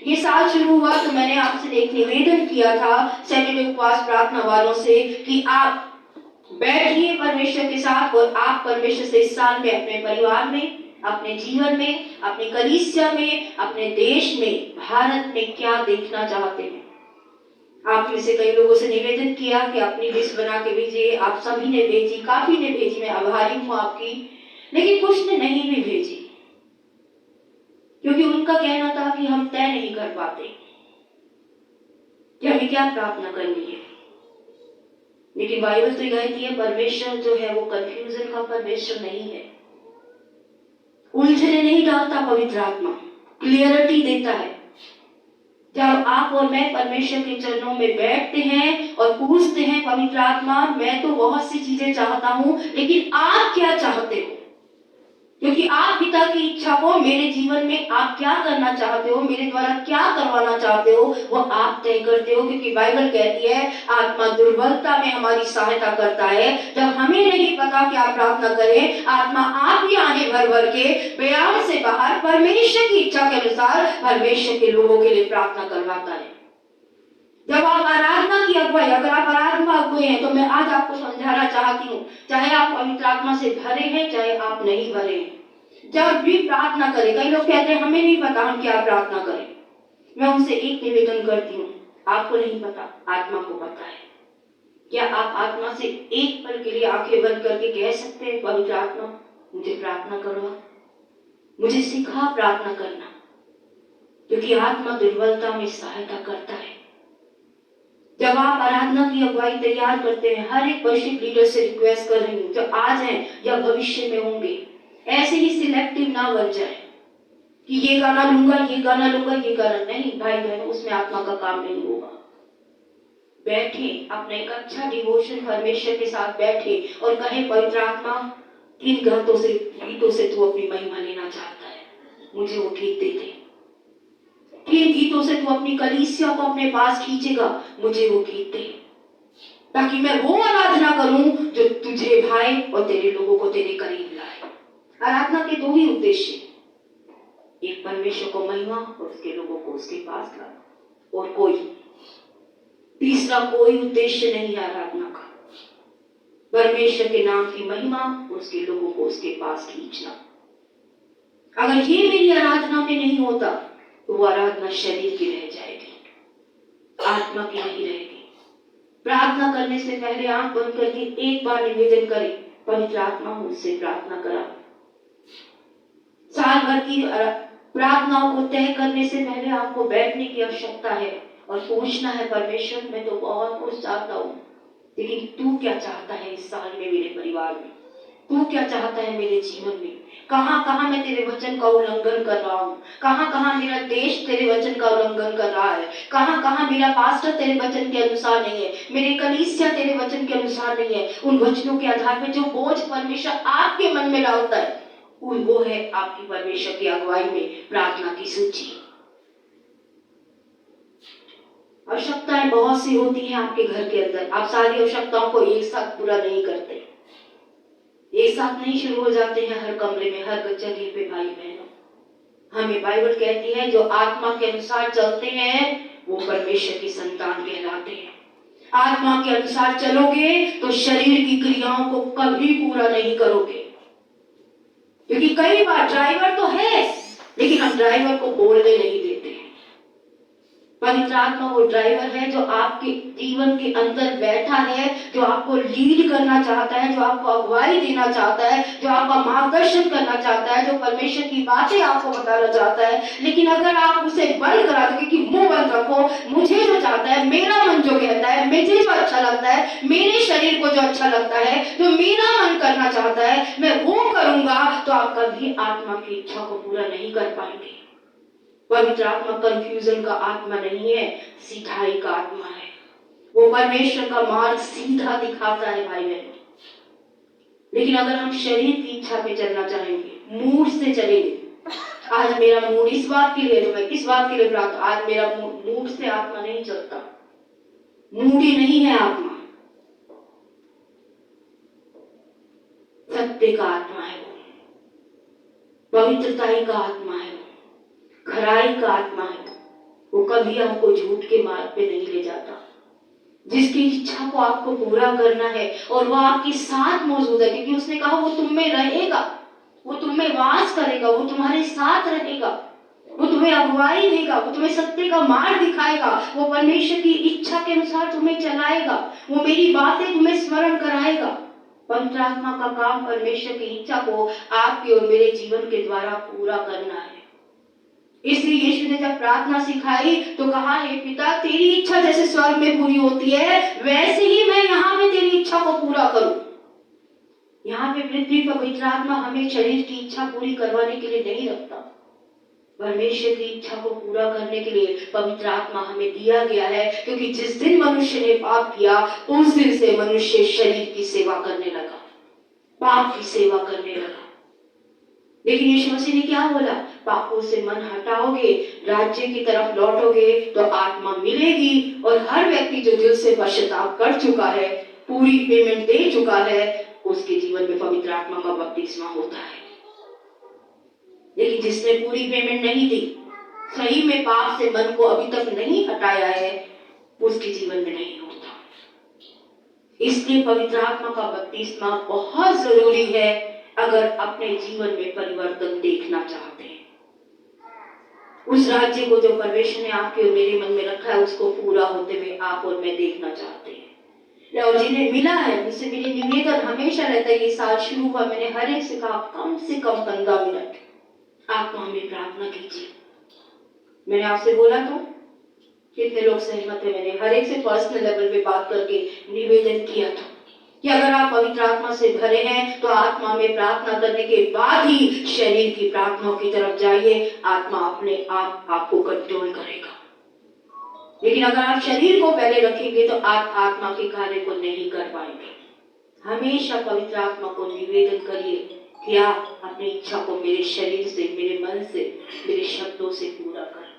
ये साल शुरू हुआ तो मैंने आपसे एक निवेदन किया था सैटरडे उपवास प्रार्थना वालों से कि आप बैठिए परमेश्वर के साथ और आप परमेश्वर से इस साल में अपने परिवार में, अपने जीवन में, अपनी कलीसिया में, अपने देश में, भारत में क्या देखना चाहते हैं। आप में से कई लोगों से निवेदन किया कि अपनी लिस्ट बना के भेजिए। आप सभी ने भेजी, काफी ने भेजी, मैं आभारी हूँ आपकी, लेकिन कुछ ने नहीं भी भेजी क्योंकि उनका कहना था कि हम तय नहीं कर पाते कि हमें क्या प्रार्थना करनी है। लेकिन बाइबल तो कहती है परमेश्वर जो है वो कंफ्यूजन का परमेश्वर नहीं है, उलझने नहीं डालता, पवित्र आत्मा क्लियरिटी देता है। जब आप और मैं परमेश्वर के चरणों में बैठते हैं और पूछते हैं पवित्र आत्मा मैं तो बहुत सी चीजें चाहता हूँ लेकिन आप क्या चाहते हो, क्योंकि आप पिता की इच्छा को मेरे जीवन में आप क्या करना चाहते हो, मेरे द्वारा क्या करवाना चाहते हो, वो आप तय करते हो। क्योंकि बाइबल कहती है आत्मा दुर्बलता में हमारी सहायता करता है। जब हमें नहीं पता क्या प्रार्थना करें, आत्मा आप ही आगे भर भर के बयान से बाहर परमेश्वर की इच्छा के अनुसार परमेश्वर के लोगों के लिए प्रार्थना करवाता है। जब आप आराधना की अगुवाई, अगर आप आराधना अगुवाई हैं तो मैं आज आपको समझाना चाहती हूँ, चाहे आप पवित्र आत्मा से भरे हैं चाहे आप नहीं भरे हैं, जब भी प्रार्थना करें, कई लोग कहते हैं हमें नहीं पता हम क्या प्रार्थना करें, मैं उनसे एक निवेदन करती हूँ, आपको नहीं पता, आत्मा को पता है। क्या आप आत्मा से एक पल के लिए आंखें बंद करके कह सकते हैं, पवित्र आत्मा मुझे प्रार्थना करवा, मुझे सिखा प्रार्थना करना, क्योंकि आत्मा दुर्बलता में सहायता करता है। जब आप आराधना की अगुवाई तैयार करते हैं, हर एक वर्शिप लीडर से रिक्वेस्ट कर रही हूँ जो आज हैं या भविष्य में होंगे, ऐसे ही सिलेक्टिव ना बन जाए कि ये गाना लूंगा, ये गाना लूंगा, ये गाना नहीं। भाई बहनों, उसमें आत्मा का काम नहीं होगा। बैठे अपने एक अच्छा डिवोशन परमेश्वर के साथ बैठे और कहे, पवित्र आत्मा किन गीतों से तू अपनी महिमा लेना चाहता है, मुझे वो गीत दे दे। किन गीतों से तू अपनी कलीसिया को अपने पास खींचेगा, मुझे वो गीत दे, ताकि मैं वो आराधना करूं जो तुझे भाए और तेरे लोगों को तेरे करीब लाए। आराधना के दो ही उद्देश्य, एक परमेश्वर को महिमा और उसके लोगों को उसके पास लाना, और कोई तीसरा कोई उद्देश्य नहीं है आराधना का। परमेश्वर के नाम की महिमा, उसके लोगों को उसके पास खींचना। अगर ये मेरी आराधना में नहीं होता तो वो आराधना शरीर की रह जाएगी, आत्मा की नहीं रहेगी। प्रार्थना करने से पहले आंख बंद करके एक बार निवेदन करें, पवित्र आत्मा मुझसे प्रार्थना करा। साल भर की प्रार्थनाओं को तय करने से पहले आपको बैठने की आवश्यकता है और पूछना है, परमेश्वर मैं तो बहुत कुछ चाहता हूँ, लेकिन तू क्या चाहता है इस साल में मेरे परिवार में, तू क्या चाहता है मेरे जीवन में, कहाँ कहाँ मैं तेरे वचन का उल्लंघन कर रहा हूँ, कहाँ कहाँ मेरा देश तेरे वचन का उल्लंघन कर रहा है, कहाँ कहाँ मेरा पास्टर तेरे वचन के अनुसार नहीं है, मेरे कलीसिया तेरे वचन के अनुसार नहीं है। उन वचनों के आधार पर जो बोझ परमेश्वर आपके मन में डालता है, वो है आपकी परमेश्वर की अगुवाई में प्रार्थना की सूची। आवश्यकताएं बहुत सी होती हैं आपके घर के अंदर, आप सारी आवश्यकताओं को एक साथ पूरा नहीं करते, एक साथ नहीं शुरू हो जाते हैं हर कमरे में, हर जगह पे। भाई बहनों, हमें बाइबल कहती है जो आत्मा के अनुसार चलते हैं वो परमेश्वर की संतान कहलाते हैं। आत्मा के अनुसार चलोगे तो शरीर की क्रियाओं को कभी पूरा नहीं करोगे, क्योंकि कई बार ड्राइवर तो है लेकिन हम ड्राइवर को बोलने नहीं देते हैं। पवित्र आत्मा वो ड्राइवर है जो आपके जीवन के अंदर बैठा है, जो आपको लीड करना चाहता है, जो आपको अगुवाई देना चाहता है, जो आपका मार्गदर्शन करना चाहता है, जो परमेश्वर की बातें आपको बताना चाहता है। लेकिन अगर आप उसे बंद करा दोगे कि मुंह बंद रखो, मुझे जो चाहता है, मेरा मन जो कहता है, मुझे जो अच्छा लगता है, मेरे शरीर को जो अच्छा लगता है, जो मेरा मन करना चाहता है, मैं वो करूंगा, तो आप कभी आत्मा की इच्छा को पूरा नहीं कर पाएंगे। पवित्र आत्मा कंफ्यूजन का आत्मा नहीं है, सीधाई का आत्मा है। वो परमेश्वर का मार्ग सीधा दिखाता है भाई बहन। लेकिन अगर हम शरीर की इच्छा पे चलना चाहेंगे, मूड से चलेंगे, आज मेरा मूड इस बात के लिए, तो मैं इस बात के लिए प्रार्थना, आज मेरा मूड से आत्मा नहीं चलता, मूड ही नहीं है आत्मा। सत्य का आत्मा है वो, पवित्रताई का आत्मा है, खराई का आत्मा है। वो कभी आपको झूठ के मार्ग पे नहीं ले जाता। जिसकी इच्छा को आपको पूरा करना है और वो आपके साथ मौजूद है, क्योंकि उसने कहा वो तुम में रहेगा, वो तुम में वास करेगा, वो तुम्हारे साथ रहेगा, वो तुम्हें अगुवाई देगा, वो तुम्हें सत्य का मार्ग दिखाएगा, वो परमेश्वर की इच्छा के अनुसार तुम्हें चलाएगा, वो मेरी बातें तुम्हें स्मरण कराएगा। पवित्र आत्मा का काम परमेश्वर की इच्छा को आपके और मेरे जीवन के द्वारा पूरा करना है। इसलिए यीशु ने जब प्रार्थना सिखाई तो कहा, हे पिता, तेरी इच्छा जैसे स्वर्ग में पूरी होती है, वैसे ही मैं यहाँ पे तेरी इच्छा को पूरा करूं। यहाँ पे पृथ्वी पर पवित्र आत्मा हमें शरीर की इच्छा पूरी करवाने के लिए नहीं रखता, परमेश्वर की इच्छा को पूरा करने के लिए पवित्र आत्मा हमें दिया गया है। क्योंकि जिस दिन मनुष्य ने पाप किया, उस दिन से मनुष्य शरीर की सेवा करने लगा, पाप की सेवा करने लगा। लेकिन यीशु मसीह ने क्या बोला, पापों से मन हटाओगे, राज्य की तरफ लौटोगे तो आत्मा मिलेगी, और हर व्यक्ति जो दिल से पश्चाताप कर चुका है, पूरी पेमेंट दे चुका है, उसके जीवन में पवित्र आत्मा का बपतिस्मा होता है। लेकिन जिसने पूरी पेमेंट नहीं दी, सही में पाप से मन को अभी तक नहीं हटाया है, उसके जीवन में नहीं होता। इसलिए पवित्र आत्मा का बपतिस्मा बहुत जरूरी है अगर अपने जीवन में परिवर्तन देखना चाहते हैं। उस राज्य को जो परमेश्वर ने आपके और मेरे मन में रखा है, उसको पूरा होते हुए आप और मैं देखना चाहते हैं। और जिन्हें मिला है उनसे मेरी निवेदन हमेशा रहता है, ये साल शुरू हुआ मैंने हर एक से कहा कम से कम 15 मिनट आत्मा में प्रार्थना कीजिए। मैंने आपसे बोला तो कितने लोग सहमत है? मैंने हर एक से पर्सनल लेवल पे बात करके निवेदन किया था कि अगर आप पवित्र आत्मा से भरे हैं तो आत्मा में प्रार्थना करने के बाद ही शरीर की प्रार्थनाओं की तरफ जाइए। आत्मा अपने आप आपको कंट्रोल करेगा। लेकिन अगर आप शरीर को पहले रखेंगे तो आप आत्मा के कार्य को नहीं कर पाएंगे। हमेशा पवित्र आत्मा को निवेदन करिए कि आप अपनी इच्छा को मेरे शरीर से, मेरे मन से, मेरे शब्दों से पूरा करें।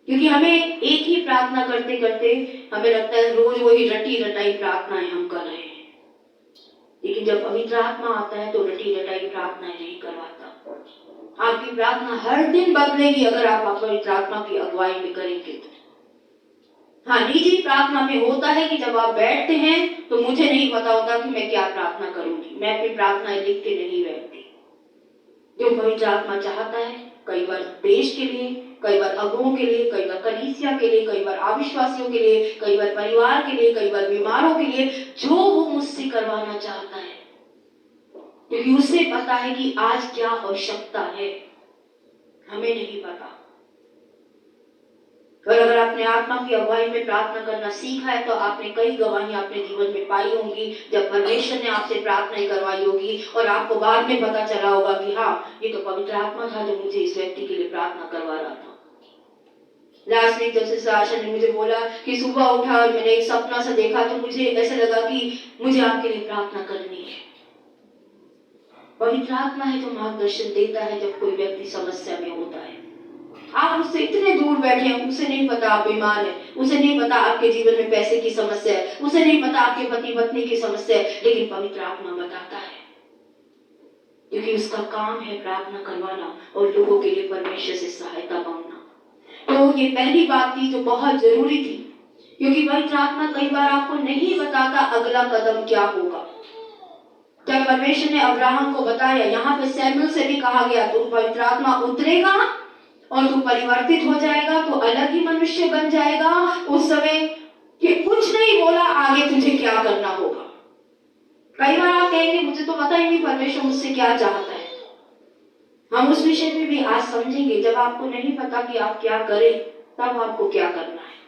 क्योंकि हमें एक ही प्रार्थना करते करते हमें लगता है रोज वही रटी रटाई प्रार्थनाएं हम कर रहे हैं, लेकिन जब पवित्र आत्मा आता है तो रटी रटाई प्रार्थनाएं नहीं करवाता। आपकी प्रार्थना हर दिन बदलेगी अगर आप पवित्र आत्मा की अगुवाई में करेंगे तो। हाँ, निजी प्रार्थना में होता है कि जब आप बैठते हैं तो मुझे नहीं पता होता कि मैं क्या प्रार्थना करूंगी, मैं अपनी प्रार्थनाएं लिख के नहीं बैठती। जो पवित्र आत्मा चाहता है, कई बार देश के लिए, कई बार अगुओं के लिए, कई बार कलीसिया के लिए, कई बार अविश्वासियों के लिए, कई बार परिवार के लिए, कई बार बीमारों के लिए, जो वो मुझसे करवाना चाहता है, क्योंकि उसे पता है कि आज क्या आवश्यकता है, हमें नहीं पता। और अगर आपने आत्मा की अगुवाई में प्रार्थना करना सीखा है तो आपने कई गवाहियां अपने जीवन में पाई होंगी जब परमेश्वर ने आपसे प्रार्थना करवाई होगी और आपको बाद में पता चला होगा कि हाँ, ये तो पवित्र आत्मा था जो मुझे इस व्यक्ति के लिए प्रार्थना करवा रहा था। लास्ट वीक जब सिस्टर आशा ने मुझे बोला कि सुबह उठा और मैंने एक सपना सा देखा तो मुझे ऐसा लगा कि मुझे आपके लिए प्रार्थना करनी है। पवित्र आत्मा है जो मार्गदर्शन देता है जब कोई व्यक्ति समस्या में होता है। आप उससे इतने दूर बैठे हैं, उसे नहीं पता आप बीमार हैं, उसे नहीं पता आपके जीवन में पैसे की समस्या है, उसे नहीं पता आपके पति पत्नी की समस्या है, लेकिन पवित्र आत्मा बताता है, क्योंकि उसका काम है प्रार्थना करवाना और लोगों के लिए परमेश्वर से सहायता मांगना। तो ये पहली बात थी जो बहुत जरूरी थी, क्योंकि पवित्र आत्मा कई बार आपको नहीं बताता अगला कदम क्या होगा। जब परमेश्वर ने अब्राहम को बताया, यहाँ पे सैमुएल से भी कहा गया, तो पवित्र आत्मा उतरेगा और तू परिवर्तित हो जाएगा, तो अलग ही मनुष्य बन जाएगा। उस समय कि कुछ नहीं बोला आगे तुझे क्या करना होगा। कई बार आप कहेंगे मुझे तो पता ही नहीं परमेश्वर मुझसे क्या चाहता है। हम उस विषय में भी आज समझेंगे। जब आपको नहीं पता कि आप क्या करें तब आपको क्या करना है।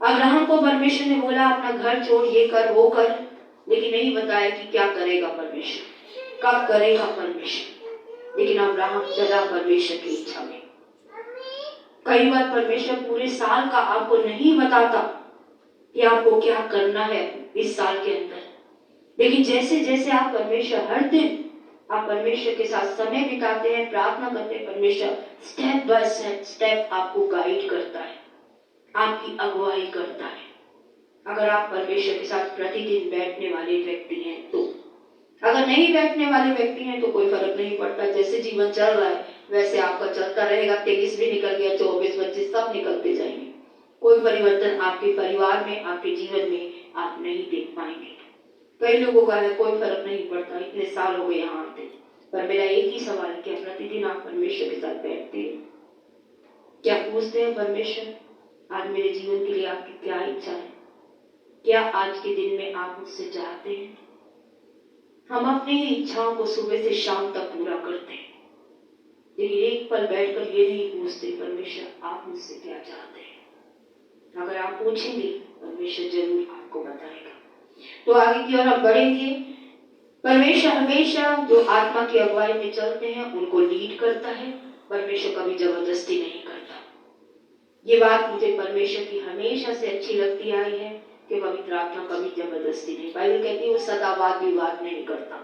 अब्राहम को परमेश्वर ने बोला अपना घर छोड़, ये कर वो कर, लेकिन नहीं बताया कि क्या करेगा परमेश्वर, कब करेगा परमेश्वर। लेकिन अब्राहम चला परमेश्वर की इच्छा में। कई बार परमेश्वर पूरे साल का आपको नहीं बताता कि आपको क्या करना है इस साल के अंदर, लेकिन जैसे जैसे आप परमेश्वर हर दिन आप परमेश्वर के साथ समय बिताते हैं, प्रार्थना करते हैं, परमेश्वर स्टेप बाय स्टेप आपको गाइड करता है, आपकी अगुवाई करता है। अगर आप परमेश्वर के साथ प्रतिदिन बैठने वाले व्यक्ति हैं तो। अगर नहीं बैठने वाले व्यक्ति हैं तो कोई फर्क नहीं पड़ता, जैसे जीवन चल रहा है वैसे आपका चलता रहेगा। 23 भी निकल गया, 24, 25 सब निकलते जाएंगे। कोई परिवर्तन आपके परिवार में, आपके जीवन में आप नहीं देख पाएंगे। कई लोगों का है कोई फर्क नहीं पड़ता, इतने साल हो गए यहाँ आते, पर मेरा एक ही सवाल है, क्या प्रतिदिन आप परमेश्वर के साथ बैठते हैं? क्या पूछते हैं परमेश्वर आज मेरे जीवन के लिए आपकी क्या इच्छा है? क्या आज के दिन में आप मुझसे चाहते हैं? हम अपनी ही इच्छाओं को सुबह से शाम तक पूरा करते हैं, लेकिन एक पल बैठकर ये नहीं पूछते परमेश्वर आप मुझसे क्या चाहते हैं। अगर आप पूछेंगे परमेश्वर जरूर आपको बताएगा। तो आगे की ओर हम बढ़ेंगे। परमेश्वर हमेशा जो आत्मा की अगुवाई में चलते हैं उनको लीड करता है। परमेश्वर कभी जबरदस्ती नहीं करता। ये बात मुझे परमेश्वर की हमेशा से अच्छी लगती आई है कि पवित्र आत्मा कभी जबरदस्ती नहीं। बाइबल कहती है वो सदाबाद विवाद नहीं करता,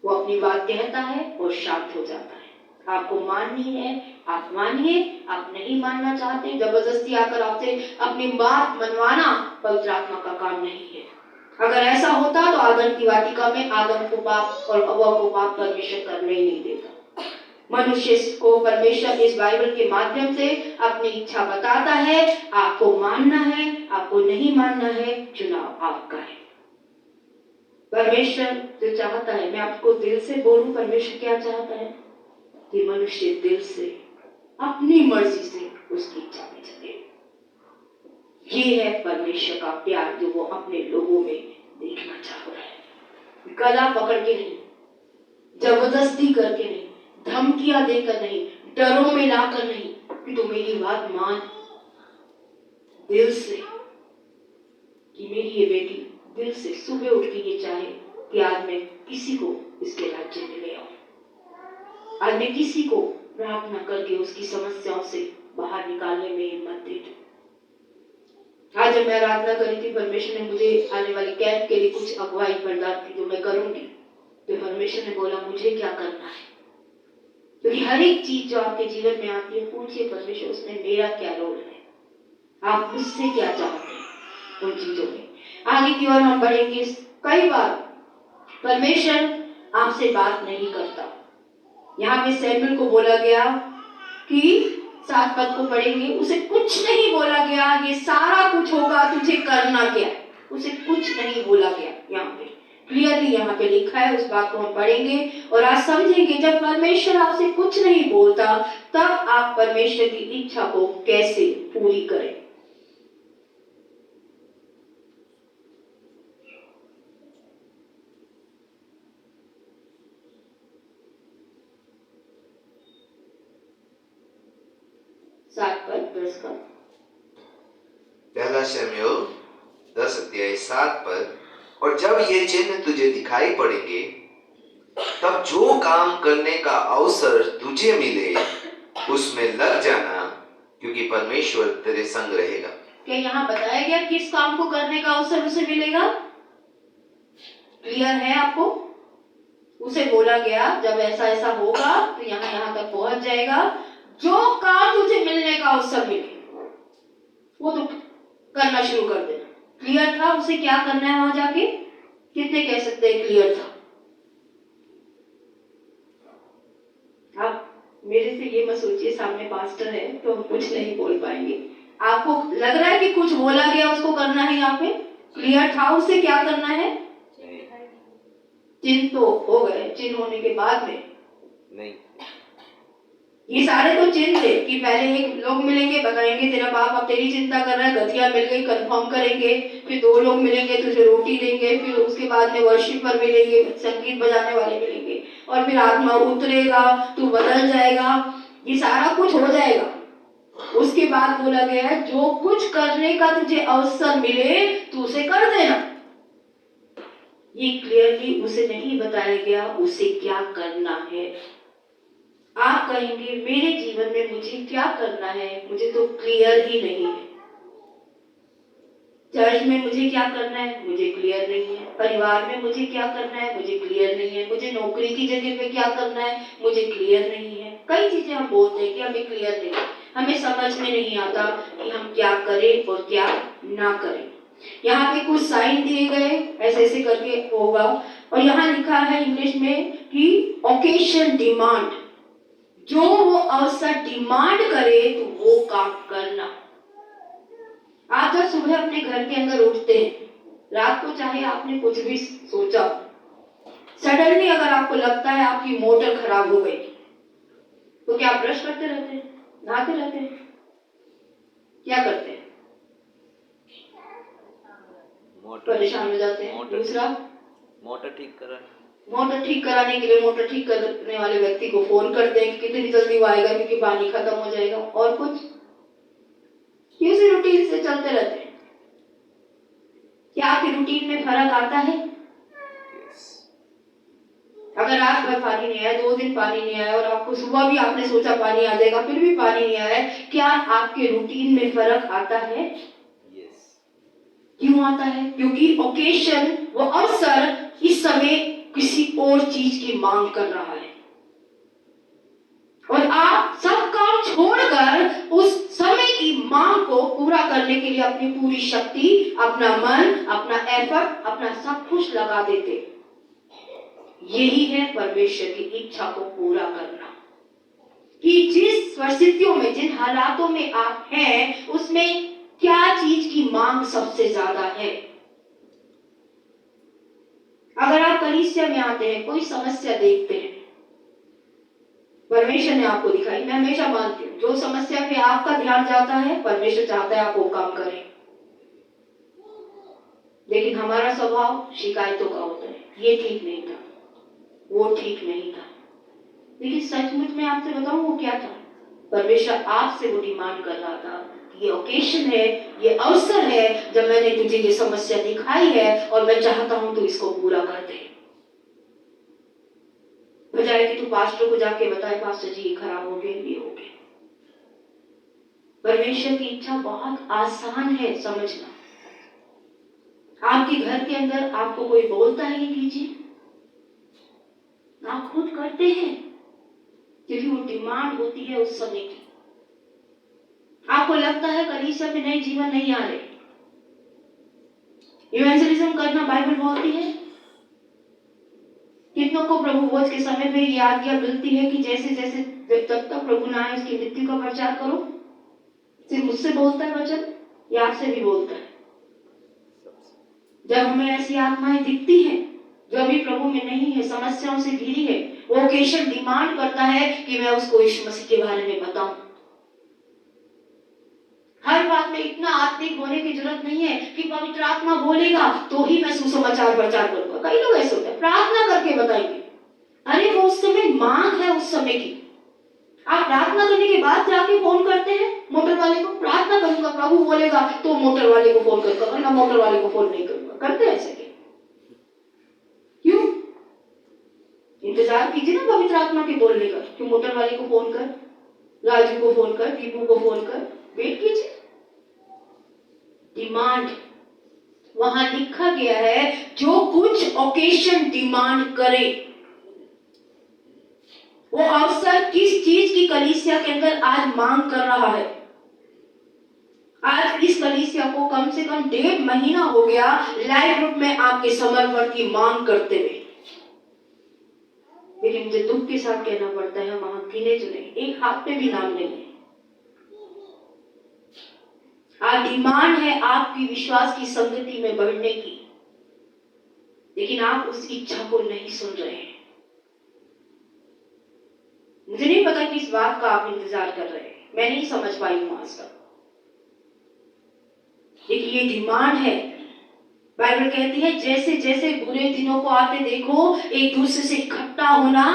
वो अपनी बात कहता है और शांत हो जाता है। आपको माननी है आप मानिए, आप नहीं मानना चाहते जबरदस्ती आकर आपसे अपनी बात मनवाना पवित्र आत्मा का काम नहीं है। अगर ऐसा होता तो आदम की वाटिका में आदम को पाप और हवा को पाप परमेश्वर करने ही नहीं देता। मनुष्य को परमेश्वर इस बाइबल के माध्यम से अपनी इच्छा बताता है। आपको मानना है आपको नहीं मानना है, चुनाव आपका है। परमेश्वर जो चाहता है, मैं आपको दिल से बोलूं परमेश्वर क्या चाहता है कि मनुष्य दिल से अपनी मर्जी से उसकी इच्छा में चले। ये है परमेश्वर का प्यार जो वो अपने लोगों में देखना चाह रहा है। गला पकड़ के नहीं, जबरदस्ती करके नहीं, धमकियां देकर नहीं, डरों में लाकर नहीं कि तू मेरी बात मान, दिल से कि मेरी ये बेटी दिल से सुबह उठ के ये चाहे कि आज मैं किसी को इसके राज्य में ले आऊं, आज मैं किसी को प्रार्थना करके उसकी समस्याओं से बाहर निकालने में हिम्मत दे दूं। आज जब मैं आराधना करी थी, परमेश्वर ने मुझे आने वाले कैंप के लिए कुछ अगुवाई प्रदान की जो मैं करूंगी, तो परमेश्वर ने बोला मुझे क्या करना है, क्योंकि हर एक चीज जो आपके जीवन में आती है, पूछिए परमेश्वर उसमें मेरा क्या रोल है, आप मुझसे क्या चाहते हैं उन चीजों में। आगे की ओर हम बढ़ेंगे। कई बार परमेश्वर आपसे बात नहीं करता। यहाँ पे सैमुएल को बोला गया कि 7 पद को पढ़ेंगे, उसे कुछ नहीं बोला गया ये सारा कुछ होगा, तुझे करना क्या है, उसे कुछ नहीं बोला गया। यहाँ पे क्लियरली यहाँ पे लिखा है, उस बात को हम पढ़ेंगे और आज समझेंगे जब परमेश्वर आपसे कुछ नहीं बोलता तब आप परमेश्वर की इच्छा को कैसे पूरी करें। पहला शमूएल 10:7 और जब ये चिन्ह तुझे दिखाई पड़ेंगे तब जो काम करने का अवसर तुझे मिले उसमें लग जाना, क्योंकि परमेश्वर तेरे संग रहेगा। क्या यहाँ बताया गया किस काम को करने का अवसर उसे मिलेगा? क्लियर है आपको? उसे बोला गया जब ऐसा ऐसा होगा तो यहाँ तक पहुंच जाएगा, जो काम तुझे मिलने का अवसर मिले वो तो करना शुरू कर देना। क्लियर था उसे क्या करना है वहां जाके? कितने कह सकते हैं क्लियर था? आप मेरे से ये मत सोचिए सामने पास्टर है तो हम कुछ नहीं बोल पाएंगे। आपको लग रहा है कि कुछ बोला गया उसको करना है? यहाँ पे क्लियर था उसे क्या करना है? चिन्ह तो हो गए, चिन्ह होने के बाद में नहीं, ये सारे तो चिन्ह थे कि पहले एक लोग मिलेंगे, बताएंगे तेरा बाप अब तेरी चिंता कर रहा है, गठिया मिल गई, कंफर्म करेंगे, फिर 2 लोग मिलेंगे तुझे रोटी देंगे, फिर उसके बाद में वर्शिपर मिलेंगे, संगीत बजाने वाले मिलेंगे, और फिर आत्मा उतरेगा, तू बदल जाएगा, ये सारा कुछ हो जाएगा। उसके बाद बोला गया है जो कुछ करने का तुझे अवसर मिले तू उसे कर देना। ये क्लियरली उसे नहीं बताया गया उसे क्या करना है। आप कहेंगे मेरे जीवन में मुझे क्या करना है, मुझे तो क्लियर ही नहीं है। चर्च में मुझे क्या करना है, मुझे क्लियर नहीं है। परिवार में मुझे क्या करना है, मुझे क्लियर नहीं है। मुझे नौकरी की जगह पे क्या करना है, मुझे क्लियर नहीं है। कई चीजें हम बोलते हैं कि हमें क्लियर नहीं है, हमें समझ में नहीं आता कि हम क्या करें और क्या ना करें। यहाँ पे कुछ साइन दिए गए, ऐसे ऐसे करके होगा, और यहाँ लिखा है इंग्लिश में कि ओकेशन डिमांड, जो वो अवसर डिमांड करे तो वो काम करना। आप जब सुबह अपने घर के अंदर उठते हैं, रात को चाहे आपने कुछ भी सोचा, सडनली अगर आपको लगता है आपकी मोटर खराब हो गई, तो क्या आप ब्रश करते रहते हैं, नहाते रहते हैं, क्या करते हैं? परेशान हो जाते हैं। दूसरा, मोटर ठीक कराने के लिए मोटर ठीक करने वाले व्यक्ति को फोन करते हैं कि कितनी जल्दी वो आएगा क्योंकि पानी खत्म हो जाएगा। और कुछ इसी रूटीन से चलते रहते हैं। क्या आपकी रूटीन में फर्क आता है? अगर रात भर पानी नहीं आया, 2 दिन पानी नहीं आया, और आपको सुबह भी आपने सोचा पानी आ जाएगा फिर भी पानी नहीं आया, क्या आपके रूटीन में फर्क आता है? क्यों आता है? क्योंकि ओकेशन, वो अवसर इस समय किसी और चीज की मांग कर रहा है, और आप सब काम छोड़कर उस समय की मांग को पूरा करने के लिए अपनी पूरी शक्ति, अपना मन, अपना एफर्ट, अपना सब कुछ लगा देते। यही है परमेश्वर की इच्छा को पूरा करना, कि जिस परिस्थितियों में, जिन हालातों में आप हैं, उसमें क्या चीज की मांग सबसे ज्यादा है। अगर आप कलीसिया में आते हैं, कोई समस्या देखते हैं, परमेश्वर ने आपको दिखाई, मैं हमेशा मानती हूँ जो समस्या पे आपका ध्यान जाता है परमेश्वर चाहता है आप वो काम करें। लेकिन हमारा स्वभाव शिकायतों का होता है, ये ठीक नहीं था, वो ठीक नहीं था। लेकिन सचमुच में आपसे बताऊं वो क्या था? परमेश्वर आपसे वो डिमांड कर रहा था, ये ओकेशन है, ये अवसर है जब मैंने तुझे ये समस्या दिखाई है और मैं चाहता हूं तू इसको पूरा कर दे। बजाय कि तू पास्टर को जाके बताए पास्टर जी ये खराब हो गए, ये हो गए। परमेश्वर की इच्छा बहुत आसान है समझना। आपके घर के अंदर आपको कोई बोलता है ये कीजिए, आप खुद करते हैं क्योंकि वो डिमांड होती है उस समय की। आपको लगता है कलीसिया में नए जीवन नहीं आ रहे, इवेंजलिज्म करना बाइबल बोलती है। कितनों को प्रभु भोज के समय पे ये आज्ञा मिलती है कि जैसे जैसे तब तक प्रभु ना आए उसकी मृत्यु का प्रचार करो। सिर्फ मुझसे बोलता है वचन या आपसे भी बोलता है? जब हमें ऐसी आत्माएं दिखती हैं जो अभी प्रभु में नहीं है, समस्याओं से घिरी है, वो ओकेशन डिमांड करता है कि मैं उसको यीशु मसीह के बारे में बताऊं। हर बात में इतना आत्मिक होने की जरूरत नहीं है कि पवित्र आत्मा बोलेगा तो ही मैं सुसमाचार प्रचार करूंगा। कई लोग ऐसे होते हैं, प्रार्थना करके बताएंगे। अरे वो उस समय मांग है, उस समय की। आप प्रार्थना करने के बाद जाके फोन करते हैं मोटर वाले को, प्रार्थना करूंगा प्रभु बोलेगा तो मोटर वाले को फोन करूंगा, वरना मोटर वाले को फोन नहीं करूंगा। करते हैं ऐसे क्यों? इंतजार कीजिए ना पवित्र आत्मा के बोलने का। क्यों मोटर वाले को फोन कर, राजू को फोन कर, दीपू को फोन कर, वेट कीजिए। डिमांड वहां लिखा गया है, जो कुछ ओकेशन डिमांड करे। वो अवसर किस चीज की कलीसिया के अंदर आज मांग कर रहा है? आज इस कलीसिया को कम से कम 1.5 महीना हो गया लाइव ग्रुप में आपके समर्पण की मांग करते हुए। लेकिन मुझे दुख के साथ कहना पड़ता है वहां गिने चुने एक हाथ पे भी नाम नहीं है। आज डिमांड है आपकी विश्वास की संगति में बढ़ने की, लेकिन आप उस इच्छा को नहीं सुन रहे हैं। मुझे नहीं पता किस बात का आप इंतजार कर रहे हैं, मैं नहीं समझ पाई हूं आज तक। लेकिन ये डिमांड है। बाइबल कहती है जैसे जैसे बुरे दिनों को आते देखो, एक दूसरे से इकट्ठा होना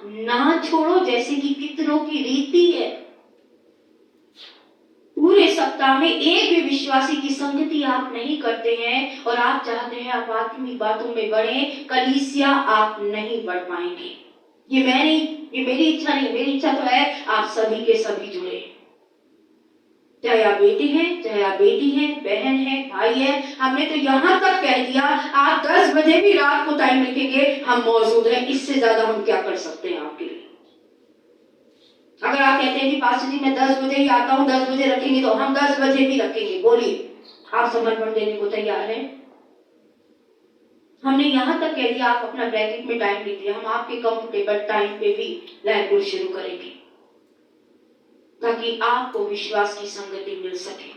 ना छोड़ो, जैसे कि कितनों की रीति है। पूरे सप्ताह में एक भी विश्वासी की संगति आप नहीं करते हैं और आप चाहते हैं आप आत्मिक बातों में बढ़े, कलीसिया आप नहीं बढ़ पाएंगे। ये मेरी इच्छा नहीं, मेरी इच्छा तो है आप सभी के सभी जुड़े, चाहे आप बेटी हैं, चाहे आप बेटी हैं, बहन है, भाई है। हमने तो यहाँ तक कह दिया आप 10 बजे भी रात को टाइम लिखेंगे, हम मौजूद हैं। इससे ज्यादा हम क्या कर सकते हैं आपके लिए? अगर आप कहते हैं कि पास्टर जी मैं 10 बजे ही आता हूँ, 10 बजे रखेंगे, तो हम 10 बजे भी रखेंगे। बोलिए, आप समर्पण देने को तैयार हैं? हमने यहाँ तक कह दिया आप अपना ब्रैकेट में टाइम लिख दिया, हम आपके कंफर्टेबल टाइम पे भी लाइव ग्रुप शुरू करेंगे ताकि आपको विश्वास की संगति मिल सके।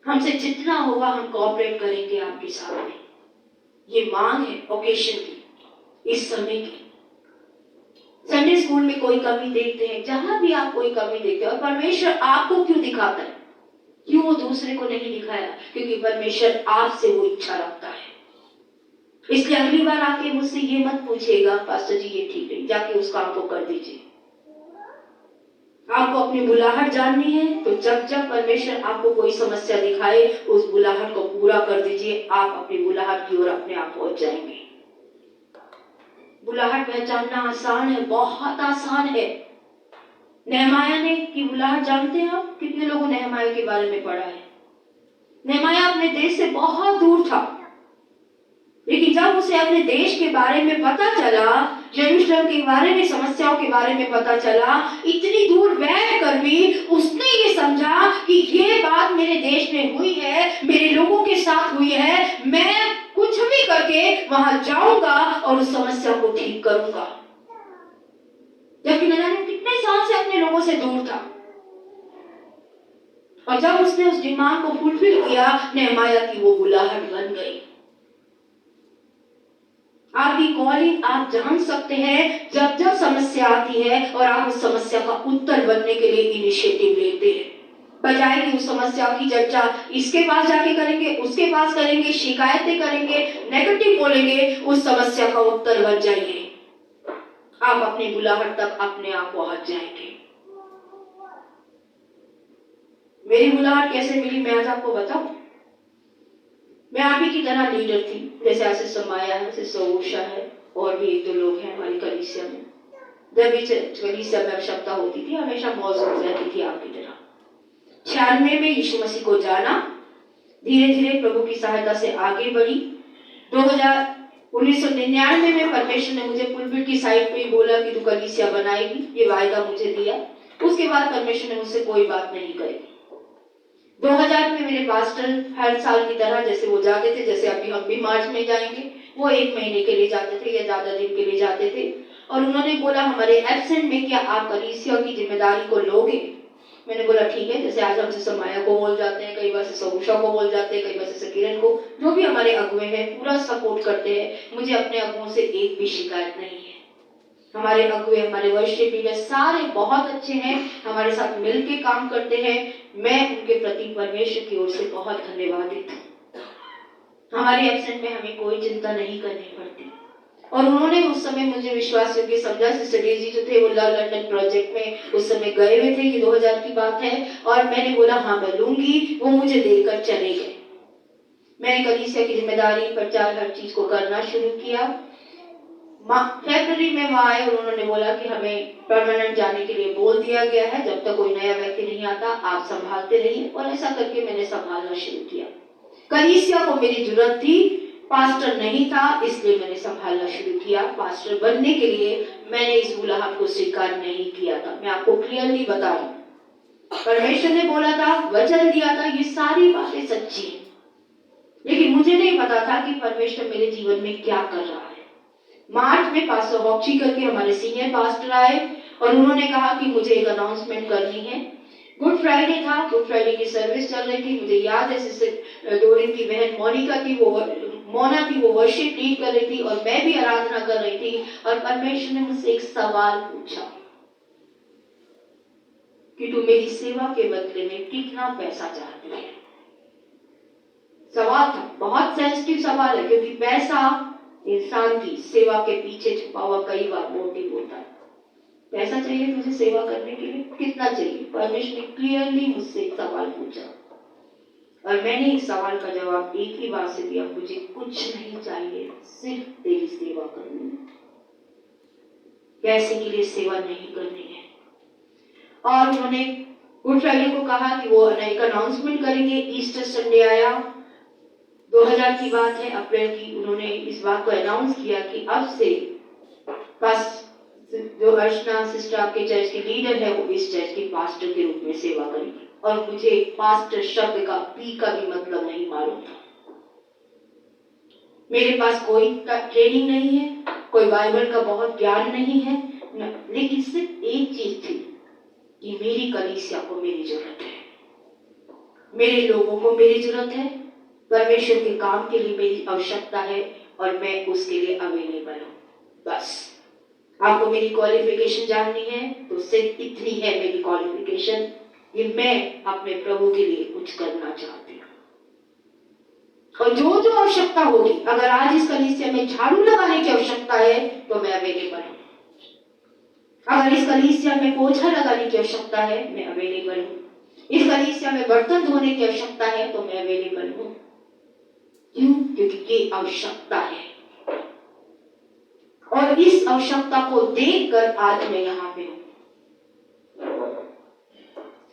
हमसे जितना होगा हम कोऑपरेट करेंगे आपके साथ में। ये मांग है ओकेशन की, इस समय की। संडे स्कूल में कोई कमी देखते हैं, जहां भी आप कोई कमी देखते हैं, और परमेश्वर आपको क्यों दिखाता है? क्यों वो दूसरे को नहीं दिखाया? क्योंकि परमेश्वर आपसे वो इच्छा रखता है। इसलिए अगली बार आके मुझसे ये मत पूछिएगा पास्टर जी ये ठीक है, जाके उस काम को कर दीजिए। आपको अपनी बुलाहट जाननी है तो जब जब परमेश्वर आपको कोई समस्या दिखाए उस बुलाहट को पूरा कर दीजिए। आप अपनी बुलाहट की ओर अपने आप पहुंच जाएंगे। बुलाहट पहचानना आसान है, बहुत आसान है। नेहमाया ने की बुलाहट जानते हैं आप? कितने लोगों ने नेहमाया के बारे में पढ़ा है? नेहमाया अपने देश से बहुत दूर था, लेकिन जब उसे अपने देश के बारे में पता चला, यरूशलेम के बारे में, समस्याओं के बारे में पता चला, इतनी दूर बैठ कर भी उसने ये समझा कि ये बात मेरे देश में हुई है, मेरे लोगों के साथ हुई है, मैं कुछ भी करके वहां जाऊंगा और उस समस्या को ठीक करूंगा। जबकि ननाने कितने साल से अपने लोगों से दूर था, और जब उसने उस डिमांड को फुलफिल किया, नेहमाया की वो बुलाहट बन गई। आपकी कॉलिंग आप जान सकते हैं जब जब समस्या आती है और आप उस समस्या का उत्तर बनने के लिए इनिशिएटिव लेते हैं। बजाय कि उस समस्या की चर्चा इसके पास जाके करेंगे, उसके पास करेंगे, शिकायतें करेंगे, नेगेटिव बोलेंगे, उस समस्या का उत्तर बन जाइए। आप अपनी बुलाहट तक अपने आप पहुंच जाएंगे। मेरी बुलाहट कैसे मिली मैं आज आपको बताऊं। मैं आप ही की तरह लीडर थी, जैसे आज समाया है, सिस्टर उषा है, और भी एक दो लोग हैं हमारी कलीसिया में। जब भी कलीसिया में आवश्यकता होती थी हमेशा मौजूद रहती थी आपकी तरह। 96 में यीशु मसीह को जाना, धीरे धीरे प्रभु की सहायता से आगे बढ़ी। 1999 में परमेश्वर ने मुझे पुलपिट की साइड पे बोला कि तू कलीसिया बनाएगी, ये वायदा मुझे दिया। उसके बाद परमेश्वर ने मुझसे कोई बात नहीं कही। 2000 में मेरे पास्टर हर साल की तरह जैसे वो जाते थे, जैसे अभी हम भी मार्च में जाएंगे, वो 1 महीने के लिए जाते थे या ज्यादा दिन के लिए जाते थे, और उन्होंने बोला हमारे एब्सेंट में क्या आप कलीसिया की जिम्मेदारी को लोगे। मैंने बोला ठीक है। जैसे आज हम सिस्टर माया को बोल जाते हैं, कई बार सिस्टर उषा को बोल जाते हैं, कई बार सिस्टर किरण को, जो भी हमारे अगुए हैं पूरा सपोर्ट करते हैं। मुझे अपने अगुओं से एक भी शिकायत नहीं है। हमारे अगुए, हमारे वर्शिप लीडर सारे बहुत अच्छे हैं, हमारे साथ मिलके काम करते हैं। मैं उनके प्रति परमेश्वर की ओर से बहुत धन्यवादित हूँ। हमारे एब्सेंट में हमें कोई चिंता नहीं करनी पड़ती। और उन्होंने उस समय मुझे विश्वास योग्य समझा। सिस्टर डेजी जो थे वो लंदन प्रोजेक्ट में उस समय गए हुए थे, ये 2000 की बात है, और मैंने बोला हाँ मैं लूंगी। वो मुझे देकर चले गए। मैंने कलीसिया की जिम्मेदारी, प्रचार, हर चीज को करना शुरू किया। फरवरी में वहां आए और उन्होंने बोला कि हमें परमानेंट जाने के लिए बोल दिया गया है, जब तक कोई नया व्यक्ति नहीं आता आप संभालते रहिए। और ऐसा करके मैंने संभालना शुरू किया। कलीसिया को मेरी जरूरत थी, पास्टर नहीं था, इसलिए मैंने संभालना शुरू किया। पास्टर बनने के लिए मैंने इस बुलाहट को स्वीकार नहीं किया था। मैं आपको क्लियरली बता रहा हूं, परमेश्वर ने बोला था, वचन दिया था, ये सारी बातें सच्ची है, लेकिन मुझे नहीं पता था कि परमेश्वर मेरे जीवन में क्या कर रहा है। मार्च में पास्टर हॉक्ची करके हमारे सीनियर पास्टर आए और उन्होंने कहा कि मुझे एक अनाउंसमेंट करनी है। गुड फ्राइडे था, गुड फ्राइडे की सर्विस चल रही थी। मुझे याद है सिस्टर डोरिन की बहन मोनिका थी, मोना थी, वो वर्शिप लीड कर रही थी और मैं भी आराधना कर रही थी। और परमेश्वर ने मुझसे एक सवाल पूछा कि तू मेरी सेवा के बदले में कितना पैसा चाहती है। सवाल था, बहुत सेंसिटिव सवाल है, क्योंकि पैसा इंसान की सेवा के पीछे छुपा हुआ कई बार मोटिव होता है। पैसा चाहिए तुझे सेवा करने के लिए, कितना चाहिए? परमेश्वर ने क्लियरली मुझसे एक सवाल पूछा और मैंने इस सवाल का जवाब एक ही बात से दिया, मुझे कुछ नहीं चाहिए, सिर्फ तेरी सेवा करनी है, पैसे के लिए सेवा नहीं करनी है। और उन्होंने गुड फ्राइडे को कहा कि वो एक अनाउंसमेंट करेंगे। ईस्टर संडे आया, 2000 की बात है, अप्रैल की। उन्होंने इस बात को अनाउंस किया कि अब से बस जो अर्चना सिस्टर आपके चर्च की लीडर है वो इस चर्च की पास्टर के रूप में सेवा करेगी। और मुझे पास्टर शब्द का पी का भी मतलब नहीं मालूम था। मेरे पास कोई ट्रेनिंग नहीं है, कोई बाइबल का बहुत ज्ञान नहीं है, लेकिन सिर्फ एक चीज थी कि मेरी कलीसिया को मेरी जरूरत है, मेरे लोगों को मेरी जरूरत है, परमेश्वर के काम के लिए मेरी आवश्यकता है और मैं उसके लिए अवेलेबल हूं। बस आपको मेरी क्वालिफिकेशन जाननी है तो सिर्फ इतनी है मेरी क्वालिफिकेशन कि मैं अपने प्रभु के लिए कुछ करना चाहती हूँ। और जो जो आवश्यकता होगी, अगर आज इस कलीसिया में झाड़ू लगाने की आवश्यकता है तो मैं अवेलेबल हूँ। अगर इस कलीसिया में पोछा लगाने की आवश्यकता है मैं अवेलेबल हूँ। इस कलीसिया में बर्तन धोने की आवश्यकता है तो मैं अवेलेबल हूँ। क्यों? क्योंकि ये आवश्यकता है और इस आवश्यकता को देखकर आज मैं यहाँ पे हूँ।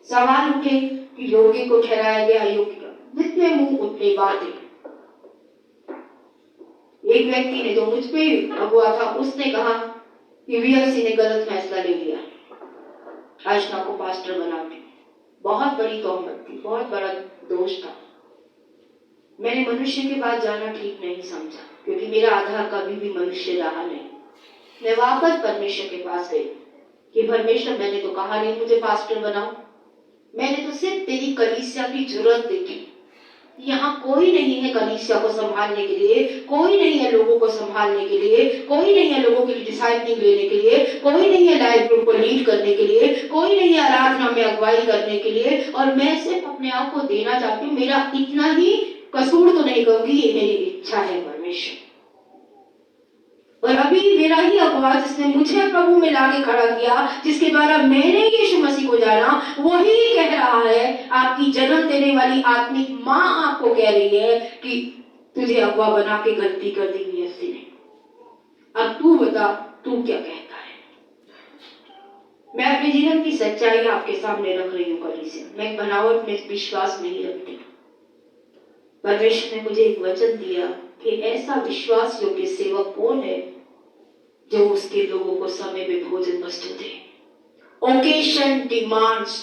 सवाल उठे कि योगी को ठहराया गया अयोग्य, जितने मुंह उतने बातें। एक व्यक्ति ने जो मुझ पे अगुआ था उसने कहा कि वीएलसी ने गलत फैसला ले लिया, अर्चना को पास्टर बना के। बहुत बड़ी तोहमत थी, बहुत बड़ा दोष था। मैंने मनुष्य के पास जाना ठीक नहीं समझा, क्योंकि मेरा आधार कभी भी मनुष्य रहा नहीं। मैं वापस परमेश्वर के पास गई कि परमेश्वर, मैंने तो कहा नहीं मुझे पास्टर बनाओ, मैंने तो सिर्फ तेरी कलीसिया की जरूरत देखी, यहाँ कोई नहीं है कलीसिया को संभालने के लिए, कोई नहीं है लोगों को संभालने के लिए, कोई नहीं है लोगों की डिसाइपलिंग लेने के लिए, कोई नहीं है लाइफ ग्रुप को लीड करने के लिए, कोई नहीं है आराधना में अगुवाई करने के लिए, और मैं सिर्फ अपने आप को देना चाहती हूँ। मेरा इतना ही कसूर तो नहीं कहूंगी, ये मेरी इच्छा है परमेश्वर। और अभी मेरा ही अगुआ जिसने मुझे प्रभु में लाके खड़ा किया, जिसके द्वारा मैंने यीशु मसीह को जाना, वही कह रहा है, आपकी जन्म देने वाली आत्मिक माँ आपको कह रही है कि तुझे अगुआ बना के गलती कर दी यीशु ने। अब तू बता, तू क्या कहता है? मैं अपने जीवन की सच्चाई आपके सामने रख रही हूँ कलीसिया। मैं बनावट में विश्वास नहीं रखती। परमेश्वर ने मुझे एक वचन दिया कि ऐसा विश्वास योग्य सेवक कौन है जो उसके लोगों को समय में भोजन वस्तु दे। ओकेशन डिमांड्स,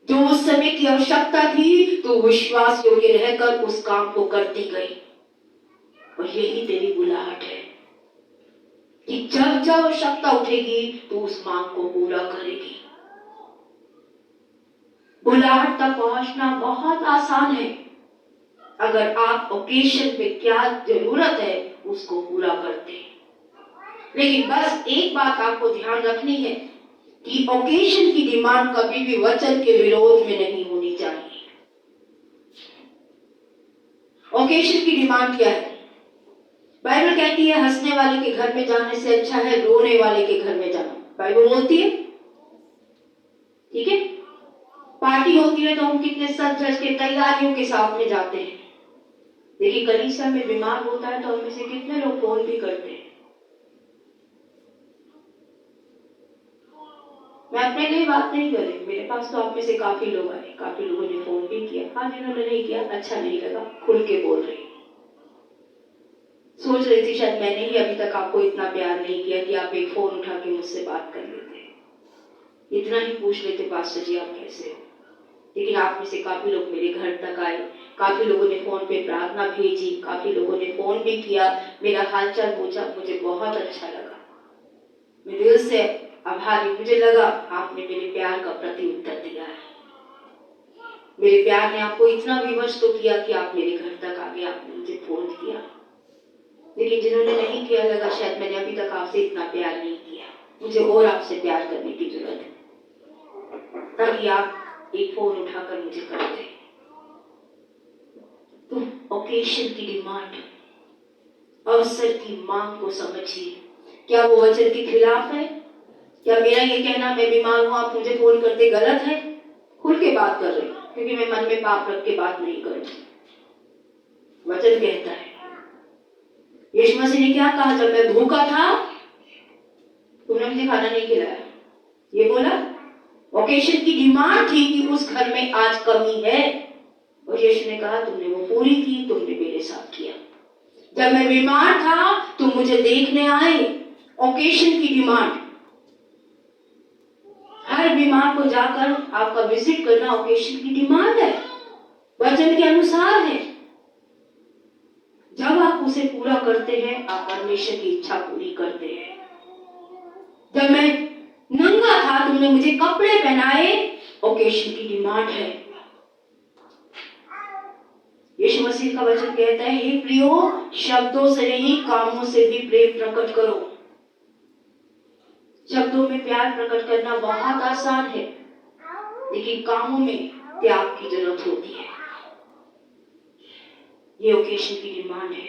जो उस समय की आवश्यकता थी तो विश्वास योग्य रहकर उस काम को करती गई। और यही तेरी बुलाहट है कि जब जब आवश्यकता उठेगी तो उस मांग को पूरा करेगी। बुलाहट तक पहुंचना बहुत आसान है अगर आप ओकेशन पे क्या जरूरत है उसको पूरा करते हैं। लेकिन बस एक बात आपको ध्यान रखनी है कि ओकेशन की डिमांड कभी भी वचन के विरोध में नहीं होनी चाहिए। ओकेशन की डिमांड क्या है? बाइबल कहती है हंसने वाले के घर में जाने से अच्छा है रोने वाले के घर में जाना। बाइबल बोलती है, ठीक है। पार्टी होती है तो हम कितने सज धज के तैयारियों के साथ में जाते हैं, लेकिन कलीसिया में बीमार होता है तो हम में से कितने लोग फोन भी करते हैं। मैं अपने लिए बात नहीं कर रही, मेरे पास तो आप में से काफी लोग आए, काफी लोगों ने फोन भी किया। हाँ, जिन्होंने नहीं किया अच्छा नहीं लगा, खुल के बोल रही। सोच रही थी शायद मैंने ही अभी तक आपको इतना प्यार नहीं किया कि आप एक फोन उठा के मुझसे बात कर लेते, इतना ही पूछ लेते पास्टर जी आप कैसे हो। लेकिन आप में से काफी लोग मेरे घर तक आए, काफी लोगों ने फोन पे प्रार्थना भेजी, काफी लोगों ने फोन भी किया, मेरा हालचाल पूछा, मुझे बहुत अच्छा लगा। मैं दिल से आभारी, मुझे लगा आपने मेरे प्यार का प्रति उत्तर दिया है। मेरे प्यार ने आपको इतना विवश तो किया कि आप मेरे घर तक आ गए, आपने मुझे फोन किया। लेकिन जिन्होंने नहीं किया, लगा शायद मैंने अभी तक आपसे इतना प्यार नहीं किया, मुझे और आपसे प्यार करने की जरूरत है, तभी आप एक फोन उठाकर मुझे करते। तो ओकेशन की डिमांड, अवसर की मांग को समझिए। क्या वो वचन के खिलाफ है? क्या मेरा ये कहना मैं बीमार हूं आप मुझे फोन करते गलत है? खुल के बात कर रही हूं, क्योंकि मैं मन में पाप रख के बात नहीं करती। वचन कहता है, यीशु मसीह ने क्या कहा? जब मैं भूखा था तुमने मुझे खाना नहीं खिलाया, ये बोला। ओकेशन की डिमांड थी कि उस घर में आज कमी है, और यीशु ने कहा तुमने वो पूरी की, तुमने मेरे साथ किया। जब मैं बीमार था तुम मुझे देखने आए, ओकेशन की डिमांड। हर बीमार को जाकर आपका विजिट करना ओकेशन की डिमांड है, वचन के अनुसार है। जब आप उसे पूरा करते हैं आप परमेश्वर की इच्छा पूरी करते हैं। जब मैं नंगा था तुमने मुझे कपड़े पहनाए, ओकेशन की डिमांड है। यीशु मसीह का वचन कहता है, हे प्रियो, शब्दों से नहीं कामों से भी प्रेम प्रकट करो। शब्दों में प्यार प्रकट करना बहुत आसान है, लेकिन कामों में त्याग की जरूरत होती है। ये ओकेशन की डिमांड है।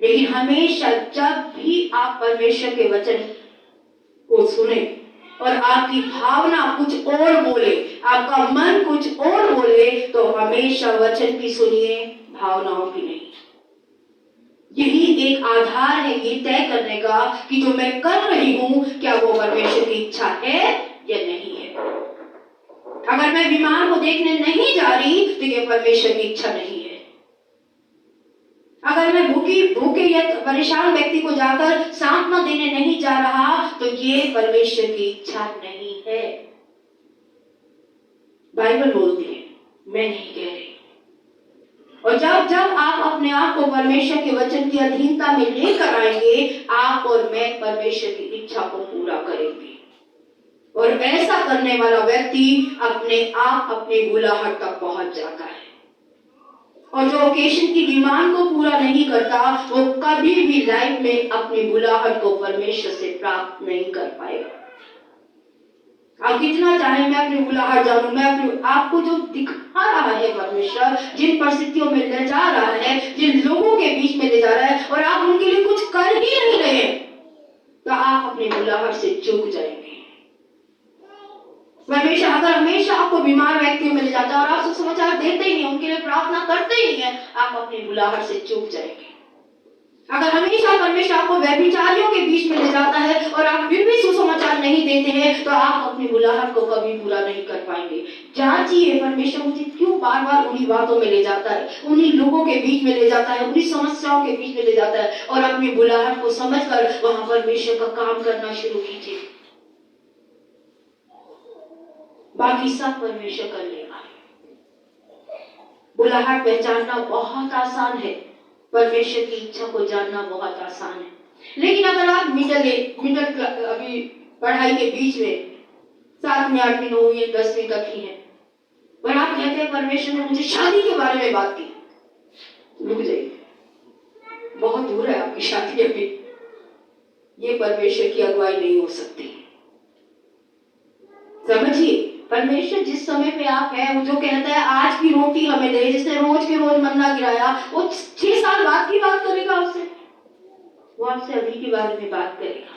लेकिन हमेशा जब भी आप परमेश्वर के वचन को सुने और आपकी भावना कुछ और बोले, आपका मन कुछ और बोले, तो हमेशा वचन की सुनिए, भावनाओं की नहीं। यही एक आधार है ये तय करने का कि जो मैं कर रही हूं क्या वो परमेश्वर की इच्छा है या नहीं है। अगर मैं बीमार को देखने नहीं जा रही तो ये परमेश्वर की इच्छा नहीं है। अगर मैं भूखे या परेशान व्यक्ति को जाकर सांत्वना देने नहीं जा रहा तो ये परमेश्वर की इच्छा नहीं है। बाइबल बोलती है, मैं नहीं कह रही। और जब जब आप अपने आप को परमेश्वर के वचन की अधीनता में लेकर आएंगे, आप और मैं परमेश्वर की इच्छा को पूरा करेंगे। और ऐसा करने वाला व्यक्ति अपने आप अपनी बुलाहट तक पहुंच जाता है। और जो ओकेशन की डिमांड को पूरा नहीं करता वो कभी भी लाइफ में अपनी बुलाहट को परमेश्वर से प्राप्त नहीं कर पाएगा। आप कितना चाहे मैं अपनी बुलाहट जानूं, मैं अपनी आपको जो दिखा रहा है परमेश्वर, जिन परिस्थितियों में ले जा रहा है, जिन लोगों के बीच में ले जा रहा है और आप उनके लिए कुछ कर ही नहीं रहे, तो आप अपनी बुलाहट से चूक जाएंगे। परमेश्वर अगर हमेशा आपको बीमार व्यक्तियों में ले जाता है और आप सुसमाचार देते ही नहीं, उनके लिए प्रार्थना करते ही नहीं है, आप अपनी बुलाहट से चूक जाएंगे। अगर हमेशा परमेश्वर आपको व्यभिचारियों के बीच में ले जाता है और आप फिर भी सुसमाचार नहीं देते हैं, तो आप अपनी बुलाहट को कभी पूरा नहीं कर पाएंगे। जांचिए परमेश्वर मुझे क्यों बार बार उन्हीं बातों में ले जाता है, उन्हीं लोगों के बीच में ले जाता है, उन्हीं समस्याओं के बीच में ले जाता है, और अपनी बुलाहट को समझकर वहां परमेश्वर का काम करना शुरू कीजिए। बाकी सब परमेश्वर कर लेगा। बुलाहट पहचानना बहुत आसान है, परमेश्वर की इच्छा को जानना बहुत आसान है। लेकिन अगर आप मिडिल अभी पढ़ाई के बीच में 7वीं 8वीं 9वीं 10वीं तक ही है और आप कहते हैं परमेश्वर ने मुझे शादी के बारे में बात की, रुक जाइए, बहुत दूर है आपकी शादी अभी। ये परमेश्वर की अगुवाई नहीं हो सकती। समझिए, परमेश्वर जिस समय पे आप हैं, वो जो कहता है आज की रोटी हमें दे, जिसने रोज के रोज मन्ना गिराया, वो 6 साल बाद की बात करेगा आपसे। वो आपसे अभी के बारे में बात करेगा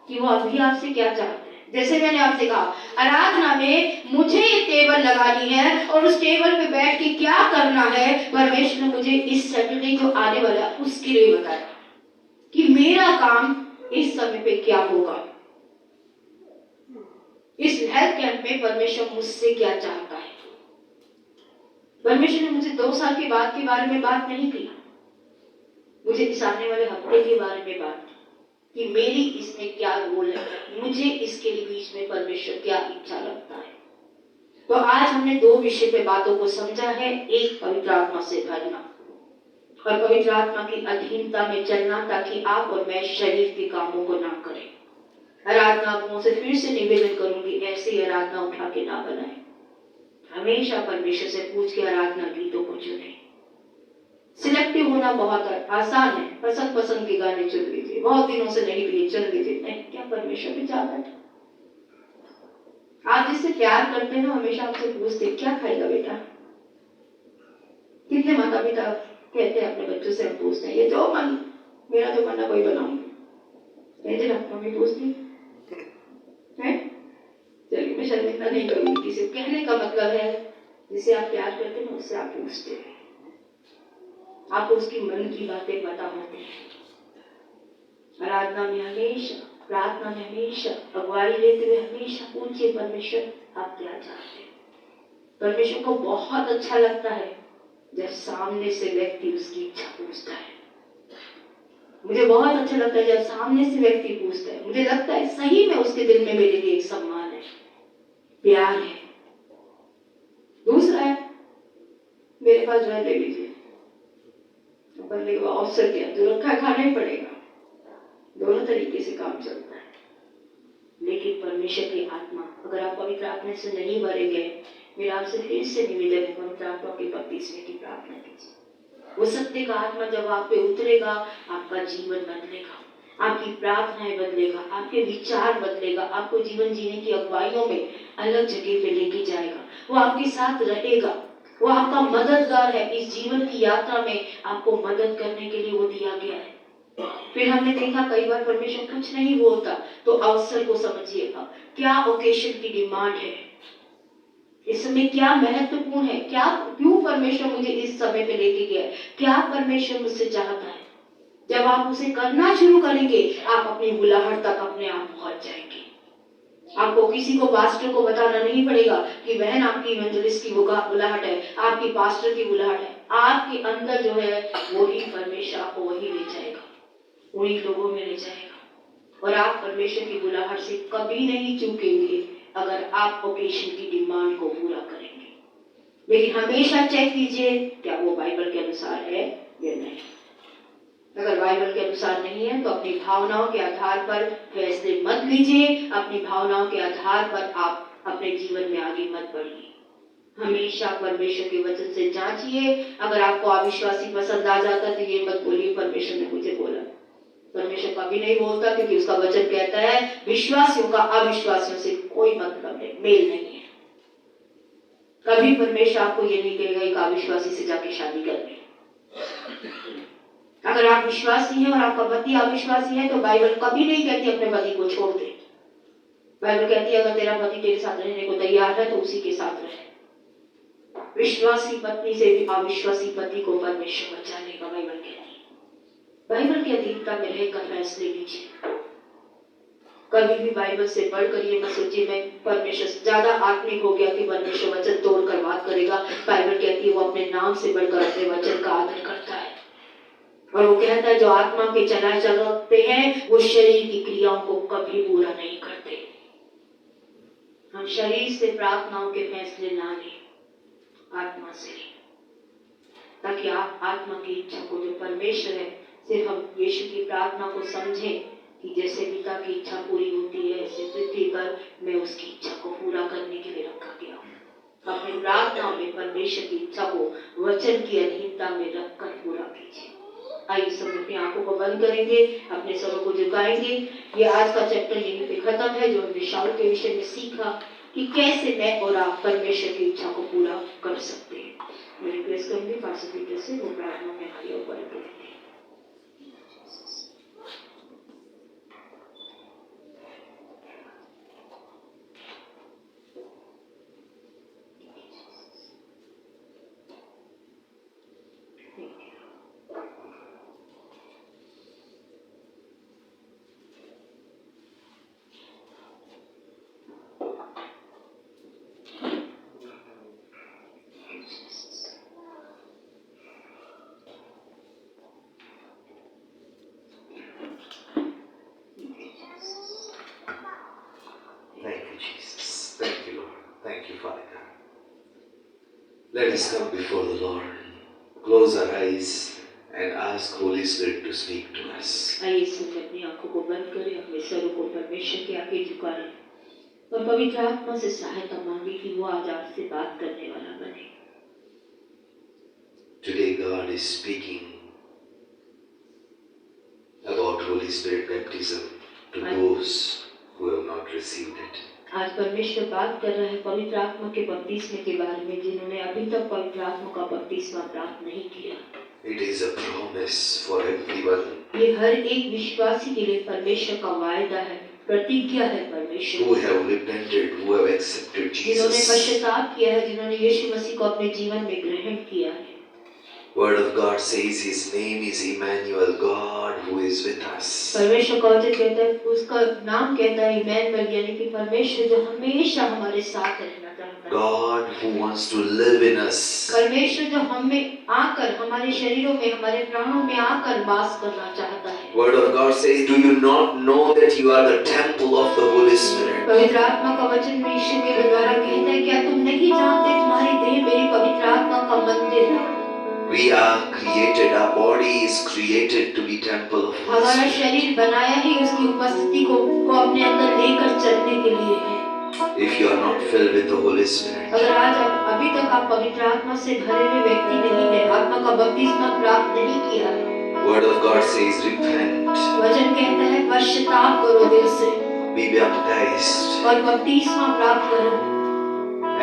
कि वो अभी आपसे क्या चाहते हैं। जैसे मैंने आपसे कहा, आराधना में मुझे एक टेबल लगानी है और उस टेबल पे बैठ के क्या करना है, परमेश्वर ने मुझे इस सैटरडे जो आने वाला है उसके लिए बताया कि मेरा काम इस समय पे क्या होगा। इस हेल्थ कैंप में परमेश्वर मुझसे क्या चाहता है। परमेश्वर ने मुझे 2 साल के बाद के बारे में बात नहीं की, मुझे इस आने वाले हफ्ते के बारे में बात की कि मेरी इसमें क्या रोल है, मुझे इसके बीच में परमेश्वर क्या इच्छा लगता है। तो आज हमने 2 विषय पे बातों को समझा है। एक, पवित्र आत्मा से भरना और पवित्र आत्मा की अधीनता में चलना, ताकि आप और मैं शरीर के कामों को ना करें। आराधना को से फिर से निवेदन करूंगी, ऐसे ही आराधना उठा के ना बनाए। हमेशा परमेश्वर से पूछ के आराधना गीतों को चुने। सिलेक्टिव होना बहुत आसान है, पसंद के गाने चुन लीजिए, बहुत दिनों से नहीं लिए चुन लीजिए, नहीं, क्या परमेश्वर भी चाहता है। आप जिससे प्यार करते हैं ना, हमेशा आपसे पूछते क्या खाएगा बेटा। कितने माता पिता कहते हैं अपने बच्चों से, हम पूछते हैं ये जो मन मेरा जो मन है वही बनाऊंगी, कहते ना मम्मी पूछती है। चलिए, मैं शर्मिंदा नहीं करूंगी किसी। कहने का मतलब है जिसे आप प्यार करते हैं उससे आप पूछते हैं, आपको उसकी मन की बातें पता होती हैं। आराधना में हमेशा, प्रार्थना में हमेशा, अगुवाई लेते हुए हमेशा पूछिए परमेश्वर आप क्या चाहते हैं। परमेश्वर को बहुत अच्छा लगता है जब सामने से व्यक्ति उसकी इच्छा पूछता है। मुझे बहुत अच्छा लगता है जब सामने से व्यक्ति पूछता है। मुझे लगता है सही में उसके दिल में मेरे लिए एक सम्मान है, प्यार है। दूसरा है, मेरे पास जो है ले लीजिए, बनने के बाद अवसर क्या, जो रखा है खाना ही पड़ेगा। दोनों तरीके से काम चलता है। लेकिन परमेश्वर की आत्मा, अगर आप पवित्र आत्मा से नहीं भरे गए, मेरा आपसे फिर से निवेदन है, पवित्र आत्मा की बपतिस्मे की प्रार्थना कीजिए। वो सत्य का आत्मा जब आप पे उतरेगा, आपका जीवन बदलेगा, आपकी प्रार्थनाएं बदलेगा, आपके विचार बदलेगा, आपको जीवन जीने की अगुवाइयों में अलग जगह पे लेके जाएगा। वो आपके साथ रहेगा, वो आपका मददगार है। इस जीवन की यात्रा में आपको मदद करने के लिए वो दिया गया है। फिर हमने देखा कई बार परमेश्वर कुछ नहीं बोलता, तो अवसर को समझिएगा, क्या ओकेशन की डिमांड है, इस समय क्या महत्वपूर्ण है, क्या क्यों परमेश्वर मुझे इस समय पे लेके गया है, क्या परमेश्वर मुझसे चाहता है। जब आप उसे करना शुरू करेंगे, आप अपनी बुलाहट तक अपने आप पहुंच जाएंगे। आपको किसी को, पास्टर को बताना नहीं पड़ेगा कि बहन आपकी इवेंजलिस्ट की बुलाहट है, आपकी पास्टर की बुलाहट है। आपके अंदर जो है वही परमेश्वर आपको वही ले जाएगा, वही लोगों में ले जाएगा। और आप परमेश्वर की बुलाहट से कभी नहीं चूकेंगे अगर आप ओकेशन की डिमांड को पूरा करेंगे। लेकिन हमेशा चेक कीजिए क्या वो बाइबल के अनुसार है या नहीं। अगर बाइबल के अनुसार नहीं है तो अपनी भावनाओं के आधार पर फैसले मत लीजिए, अपनी भावनाओं के आधार पर आप अपने जीवन में आगे मत बढ़िए। हमेशा परमेश्वर के वचन से जांचिए। अगर आपको अविश्वासी पसंद आ जाता तो ये मत बोलिए परमेश्वर ने मुझे बोला। परमेश्वर कभी नहीं बोलता, क्योंकि उसका वचन कहता है विश्वासियों का अविश्वासियों से कोई मतलब नहीं, मेल नहीं है। कभी परमेश्वर आपको ये नहीं कहेगा एक अविश्वासी से जाके शादी कर ले। अगर आप विश्वासी हैं और आपका पति अविश्वासी है तो बाइबल कभी नहीं कहती अपने पति को छोड़ दे। बाइबल कहती है अगर तेरा पति तेरे साथ रहने को तैयार है तो उसी के साथ रहे। विश्वासी पत्नी से भी अविश्वासी पति को परमेश्वर बचा लेगा, बाइबल कहती है। बाइबल की अधीनता में रहकर फैसले लीजिए। कभी भी बाइबल से पढ़कर ये मत सोचिए मैं परमेश्वर से ज्यादा आत्मिक हो गया कि परमेश्वर वचन तोड़कर बात करेगा। बाइबल कहती है वो अपने नाम से बढ़कर अपने वचन का आदर करता है, और वो कहता है जो आत्मा के चलते हैं वो शरीर की क्रियाओं को कभी पूरा नहीं करते। हम शरीर से प्रार्थनाओं के फैसले ना लें, आत्मा से, ताकि आप आत्मा की इच्छा को जो परमेश्वर है, सिर्फ हम यीशु की प्रार्थना को समझें कि जैसे पिता की इच्छा पूरी होती है ऐसे पृथ्वी पर मैं उसकी इच्छा को पूरा करने के लिए रखा गया हूँ। अपनी प्रार्थना में परमेश्वर की इच्छा को वचन की अधीनता में रखकर पूरा कीजिए। आइए सब अपनी आंखों को बंद करेंगे, अपने सरों को झुकाएंगे। ये आज का चैप्टर यहीं पे खत्म है, जो हमने शाऊल के विषय में सीखा कि कैसे मैं और आप परमेश्वर की इच्छा को पूरा कर सकते हैं। मैं रिक्वेस्ट करूंगी पास्टर पीटर से वो प्रार्थना में आगे ऊपर करेंगे। Let us come before the Lord, close our eyes and ask Holy Spirit to speak to us. आइए सब अपनी आंखों को बंद करें, अपने सरों को परमेश्वर के आगे झुकाएं और पवित्र आत्मा से सहायता मांगे कि वो आज आपसे बात करने वाला बने। Today God is speaking about Holy Spirit baptism to those who have not received it. आज परमेश्वर बात कर रहा है पवित्र आत्मा के बपतिस्मे के बारे में, जिन्होंने अभी तक पवित्र आत्मा का बपतिस्मा प्राप्त नहीं किया। It is a promise for everyone. ये हर एक विश्वासी के लिए परमेश्वर का वायदा है, प्रतिज्ञा है परमेश्वर। Who have repented, who have accepted जिन्होंने Jesus. पश्चाताप किया है, जिन्होंने यीशु मसीह को अपने जीवन में ग्रहण किया है। Word of God says His name is Emmanuel, God who is with us. परमेश्वर का वचन कहता है, उसका नाम कहता है इमैनुअल, यानी कि परमेश्वर जो हमेशा हमारे साथ रहना चाहता है। God who wants to live in us. परमेश्वर जो हमें आकर हमारे शरीरों में, हमारे प्राणों में आकर वास करना चाहता है। Word of God says, do you not know that you are the temple of the Holy Spirit? पवित्र आत्मा का वचन में यीशु के द्वारा कहता है, क्या तुम नहीं जानते तुम्हारी देह मेरी पवित्र आत्मा का मंदिर है। We are created, our body is created to be temple of Holy हमारा Spirit. शरीर बनाया ही उसकी उपस्थिति को अपने अंदर लेकर चलने के लिए है। If you are not filled with the Holy Spirit, अगर आज अभी तक आप पवित्र आत्मा से भरे हुए व्यक्ति नहीं है, आत्मा का बपतिस्मा प्राप्त नहीं किया है, Word of God says, repent, वचन कहता है पश्चाताप करो दिल से be baptized, और बपतिस्मा प्राप्त करो,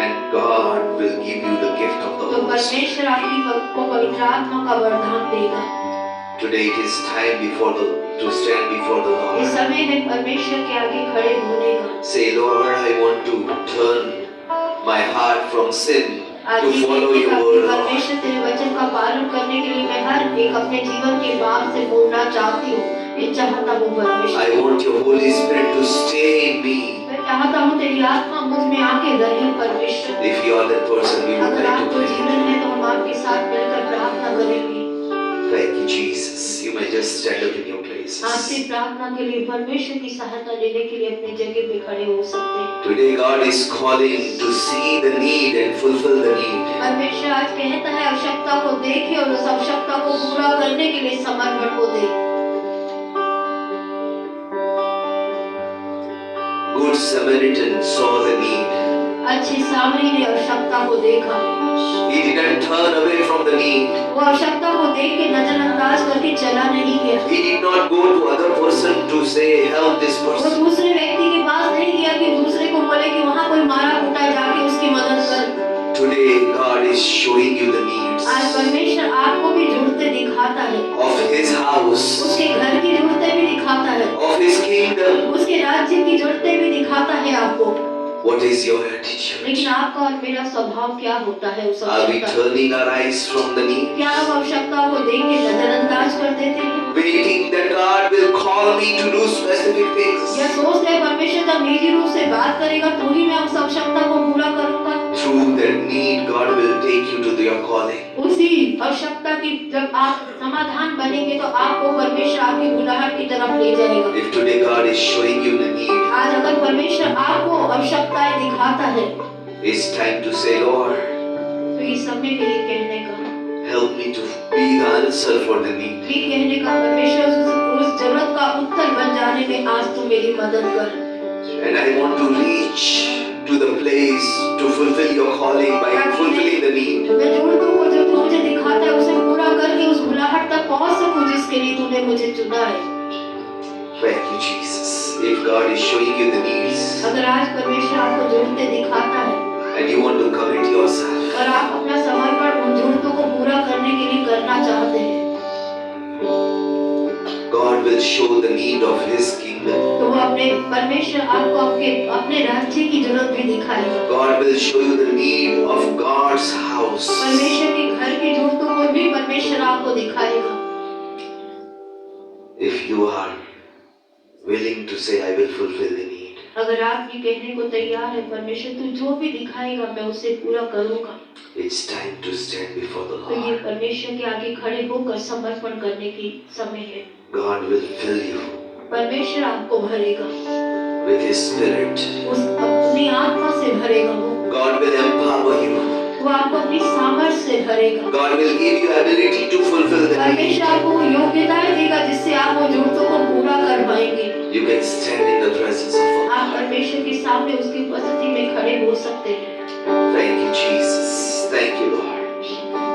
and God will give you the gift of the तो Holy Spirit. परमेश्वर आपको पवित्र आत्मा का वरदान देगा। Today it is time to stand before the ये Lord. समय है परमेश्वर के आगे खड़े होने का। Say, Lord, I want to turn my heart from sin आज to ये follow कहते your हैं कि word, Lord. परमेश्वर तेरे वचन का पालन करने के लिए मैं हर एक अपने जीवन के मार्ग से मुड़ना चाहती हूँ। मैं चाहता हूँ परमेश्वर, I want your Holy Spirit to stay in me. मैं चाहता हूँ तेरी आत्मा मुझ में आके रहे परमेश्वर। If you are that person, we would अगर like to आपको pray. जीवन है तो हम आपके साथ मिलकर प्रार्थना करेंगे। Thank you, Jesus. You may just stand up in your places. आपसे प्रार्थना के लिए परमेश्वर की सहायता लेने के लिए अपनी जगह पे खड़े हो सकते हैं। Today God is calling to see the need and fulfill the need. परमेश्वर आज कहता है आवश्यकता को देखे और उस आवश्यकता को पूरा करने के लिए समर्पण को दे। Good Samaritan saw the need अच्छे सामरी ने आवश्यकता को देखा, He didn't turn away from the need. वो आवश्यकता को देख के नजरअंदाज करके चला नहीं गया। He did not go to other person to say, help this वो person. दूसरे व्यक्ति के पास नहीं गया कि दूसरे को बोले कि वहाँ कोई मारा कूटा है, जाके उसकी मदद कर। Today, God is showing you the needs आज परमेश्वर आपको भी जरूरतें दिखाता है, of His house, उसके घर की जरूरतें भी दिखाता है, of His kingdom. उसके राज्य की जरूरतें भी दिखाता है आपको। What is your attitude? लेकिन आपका और मेरा स्वभाव क्या होता है उस Are we आवश्यकता? turning our eyes from the need? क्या हम आवश्यकता को देख के नजरअंदाज कर देते हैं? Waiting that God will call me to do specific things. या सोचते हैं परमेश्वर जब निजी रूप से बात करेगा तो ही मैं उस आवश्यकता को पूरा करूंगा। Through that need, God will take you to your calling. उसी आवश्यकता की जब आप समाधान बनेंगे तो आपको परमेश्वर आपकी बुलाहट की तरफ ले जाएगा। If today God is showing you the need, आज अगर परमेश्वर आपको आवश्यकताएं दिखाता है it's time to say, Lord, तो इस समय में ये कहने का, help me to be the answer for the need. ये कहने का परमेश्वर उस जरूरत का उत्तर बन जाने में आज तू मेरी मदद कर। And I want to reach to the place to fulfill your calling by fulfilling the need. मैं जरूरतों को जो तू मुझे दिखाता है उसे पूरा करके उस बुलाहट तक पहुंच सकूं जिसके लिए तूने मुझे चुना है। Thank you, Jesus. If God is showing you the needs अगर आज परमेश्वर आपको जरूरतें दिखाता है and you want to commit yourself, और आप अपना समर्पण उन जरूरतों को पूरा करने के लिए करना चाहते हैं, God will show the need of His kingdom. तो वो अपने परमेश्वर आपको अपने राज्य की जरूरत भी दिखाएगा। God will show you the need of God's house. परमेश्वर के घर की जरूरतों को भी परमेश्वर आपको दिखाएगा। If you are willing to say, I will fulfill the need, अगर आप ये कहने को तैयार है परमेश्वर तू जो भी दिखाएगा मैं उसे पूरा करूंगा, it's time to stand before the तो ये Lord. परमेश्वर के आगे खड़े होकर समर्पण करने की समय है। God will fill you परमेश्वर आपको भरेगा, with His Spirit. उस अपनी आत्मा से भरेगा, God will empower you. वो आपको अपनी सामर्थ्य से भरेगा। God will give you ability to fulfill the need. परमेश्वर आपको वो योग्यताएं देगा जिससे आप वो जरूरतों को पूरा कर पाएंगे। You can stand in the presence of God. आप परमेश्वर के सामने उसकी उपस्थिति में खड़े हो सकते हैं। Thank you, Jesus. Thank you, Lord.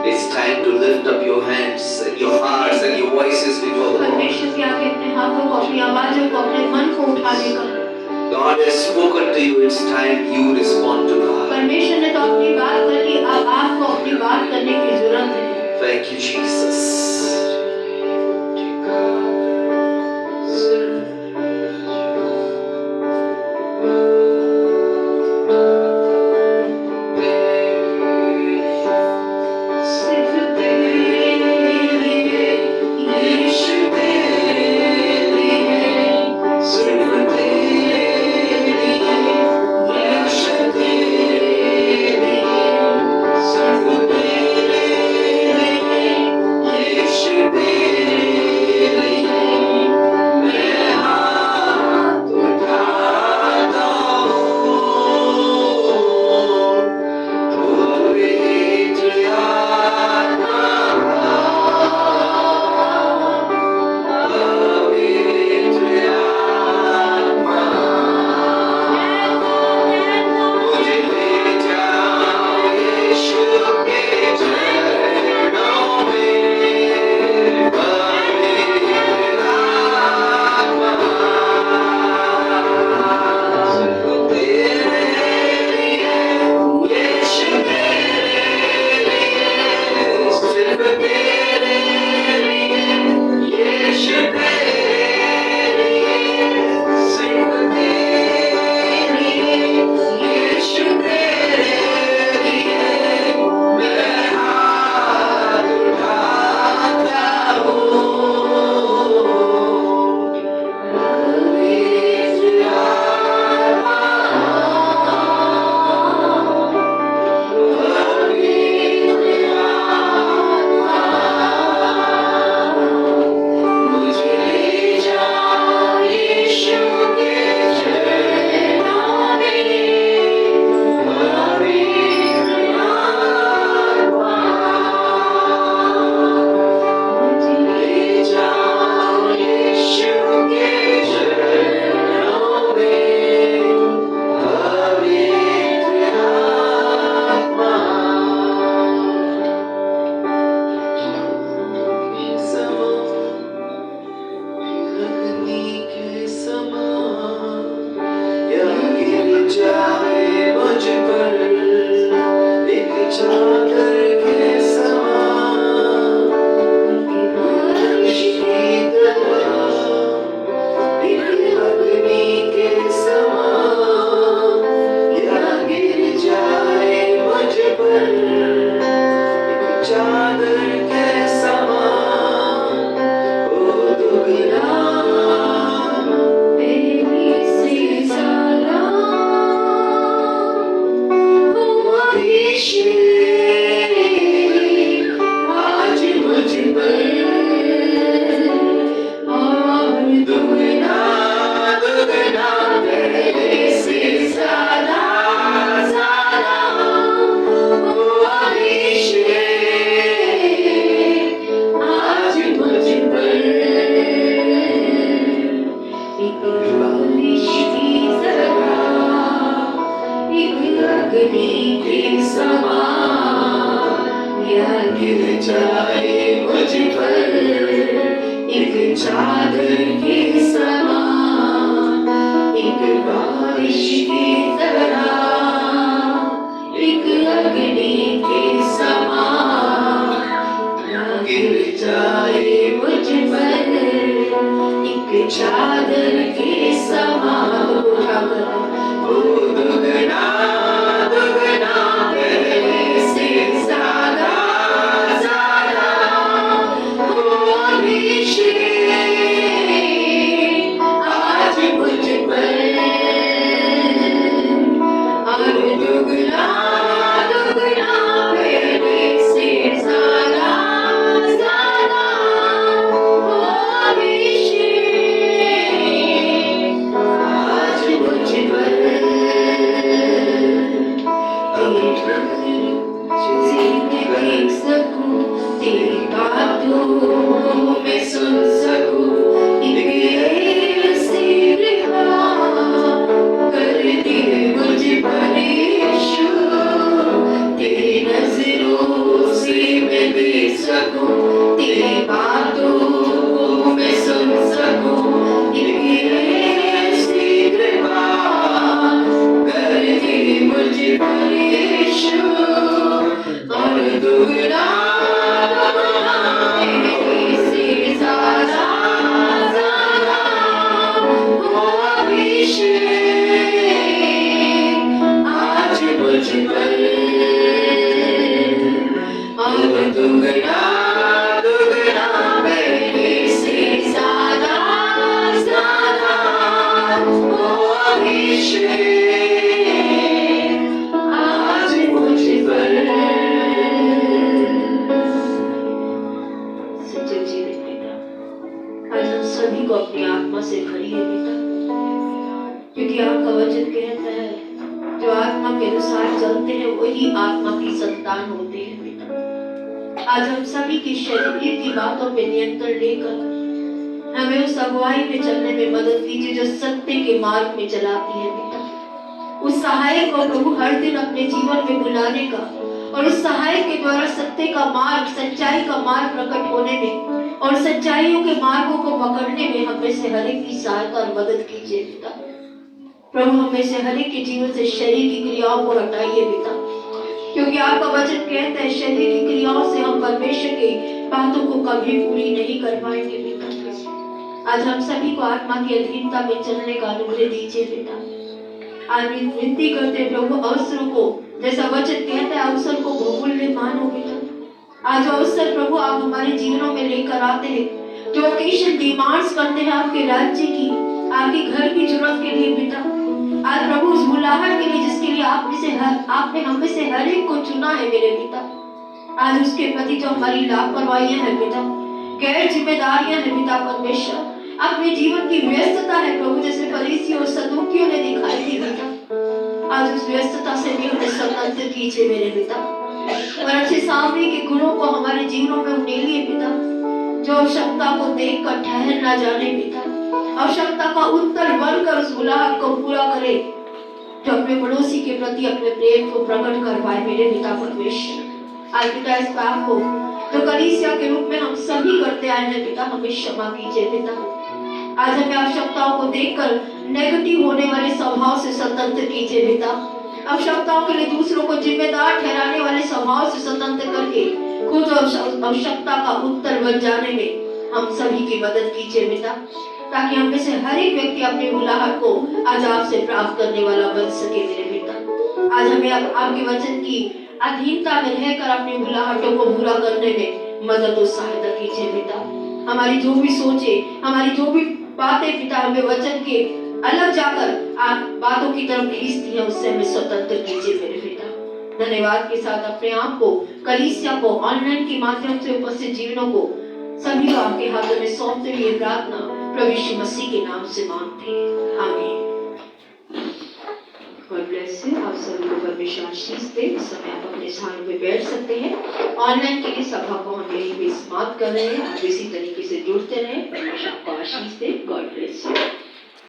It's time to lift up your hands and your hearts and your voices before the Lord. परमेश्वर के आगे अपने हाथों को, अपनी आवाजों को, अपने मन को उठाने का। God has spoken to you. It's time you respond to God. परमेश्वर ने तो अपनी बात कर ली, अब आपको अपनी बात करने की जरूरत है। Thank you, Jesus. जाए मुझ पर एक चादर के समान, बारिश की तरह एक अग्नि के समान, या गिर जाए मुझ पर एक चादर के समान, ओ दुगना पहले से ज्यादा हो अभिषेक आज मुझ पर, और दुगना दुगना पहले से ज्यादा ज्यादा हो अभिषेक आज मुझ पर, एक बारिश की तरह एक अग्नि के समान, या गिर जाए मुझ पर एक चादर के समान, एक बारिश की तरह एक अग्नि के समान, या गिर जाए मुझ पर एक चादर के समान, ओ दुगना दुगना पहले से ज्यादा ज्यादा हो अभिषेक आज मुझ पर, और दुगना दुगना पहले से ज्यादा ज्यादा हो अभिषेक आज मुझ पर, देख सकूं तेरी बातों में सुन सकूं एक ऐसी कृपा कर दे मुझ पर यीशु, तेरी नजरों से मैं देख सकूं तेरी बातों में सुन सकूं एक ऐसी कृपा कर दे मुझ पर यीशु, और दुगना दुगना पहले से ज्यादा ज्यादा हो अभिषेक आज मुझ पर, और दुगना दुगना पहले से ज्यादा ज्यादा हो अभिषेक आज मुझ पर। सच्चे जीवित पिता, आज हम सभी को अपनी आत्मा से भरिए पिता, क्योंकि आपका वचन कहता है जो आत्मा के अनुसार चलते हैं वही आत्मा की संतान होते हैं पिता। आज हम सभी की शरीर की बातों पे नियंत्रण लेकर हमें उस अगुवाई में चलने में मदद कीजिए जो सत्य के मार्ग में चलाती है पिता। उस सहायक को प्रभु हर दिन अपने जीवन में बुलाने का और उस सहायक के द्वारा सत्य का मार्ग, सच्चाई का मार्ग प्रकट होने में और सच्चाइयों के मार्गों को पकड़ने में हमें से हर एक की सहायता और मदद कीजिए पिता। प्रभु हमें से हर एक के जीवन से शरीर की क्रियाओं को हटाइए पिता, क्योंकि आपका वचन कहता है शरीर की क्रियाओं से हम परमेश्वर की बातों को कभी पूरी नहीं कर पाएंगे पिता। आज हम सभी को आत्मा की अधीनता में चलने का अनुग्रह दीजिए पिता। आज विनती करते हैं प्रभु अवसरों को, जैसा वचन कहता है अवसर को बहुमूल्य मानो पिता। आज अवसर प्रभु आप हमारे जीवनों में लेकर आते हैं जो ओकेशन डिमांड्स करते हैं आपके राज्य की, आपके घर की जरूरत के लिए पिता। आज प्रभु उस बुलाहट के लिए जिसके लिए आपने हमें से हर एक को चुना है मेरे पिता। आज उसके प्रति जो हमारी लापरवाहियां हैं पिता, गैर जिम्मेदारियां हैं पिता परमेश्वर, अपने जीवन की व्यस्तता है प्रभु, जैसे फरीसी और सदूकियों ने दिखाई थी पिता। आज उस व्यस्तता से भी हमें स्वतंत्र कीजिए मेरे पिता, और अच्छे सामने के गुणों को हमारे जीवनों में उड़ेलिए पिता, जो आवश्यकता को देखकर ठहर ना जाने पिता, आवश्यकता का उत्तर बनकर उस बुलाहट को पूरा करे, जो अपने पड़ोसी के प्रति अपने प्रेम को प्रकट कर पाए मेरे पिता परमेश्वर। आज पिता इस पाप को जो कलीसिया के रूप में हम सभी करते आए हैं पिता, हमें क्षमा कीजिए पिता। आज हमें आवश्यकताओं को देखकर नेगेटिव होने वाले स्वभाव से स्वतंत्र कीजिए पिता। आवश्यकताओं के लिए दूसरों को जिम्मेदार ठहराने वाले स्वभाव से स्वतंत्र करके खुद आवश्यकता का उत्तर बन जाने में हम सभी की मदद कीजिए पिता, ताकि हम में से हर एक व्यक्ति अपनी बुलाहट को आज आपसे प्राप्त करने वाला बन सके मेरे पिता। आज हमें आपके वचन की अधीनता में रहकर अपनी बुलाहटों को पूरा करने में मदद और सहायता कीजिए पिता। हमारी जो भी सोचे, हमारी जो भी बातें पिता हमें वचन के अलग जाकर आप बातों की तरफ खींचती है, उससे हमें स्वतंत्र कीजिए मेरे पिता। धन्यवाद के साथ अपने आप को, कलीसिया को, ऑनलाइन के माध्यम से उपस्थित जीवनों को सभी को आपके हाथों में सौंपते हुए प्रार्थना प्रभु यीशु मसीह के नाम से मांगते हैं, आमीन। God bless you. आप सभी को परमेश्वर आशीष दे। इस समय आप अपने स्थानों पे बैठ सकते हैं। ऑनलाइन के लिए सभा को हम यहीं पे समाप्त कर रहे हैं। आप इसी तरीके से जुड़ते रहे। परमेश्वर आपको आशीष दे। God bless you.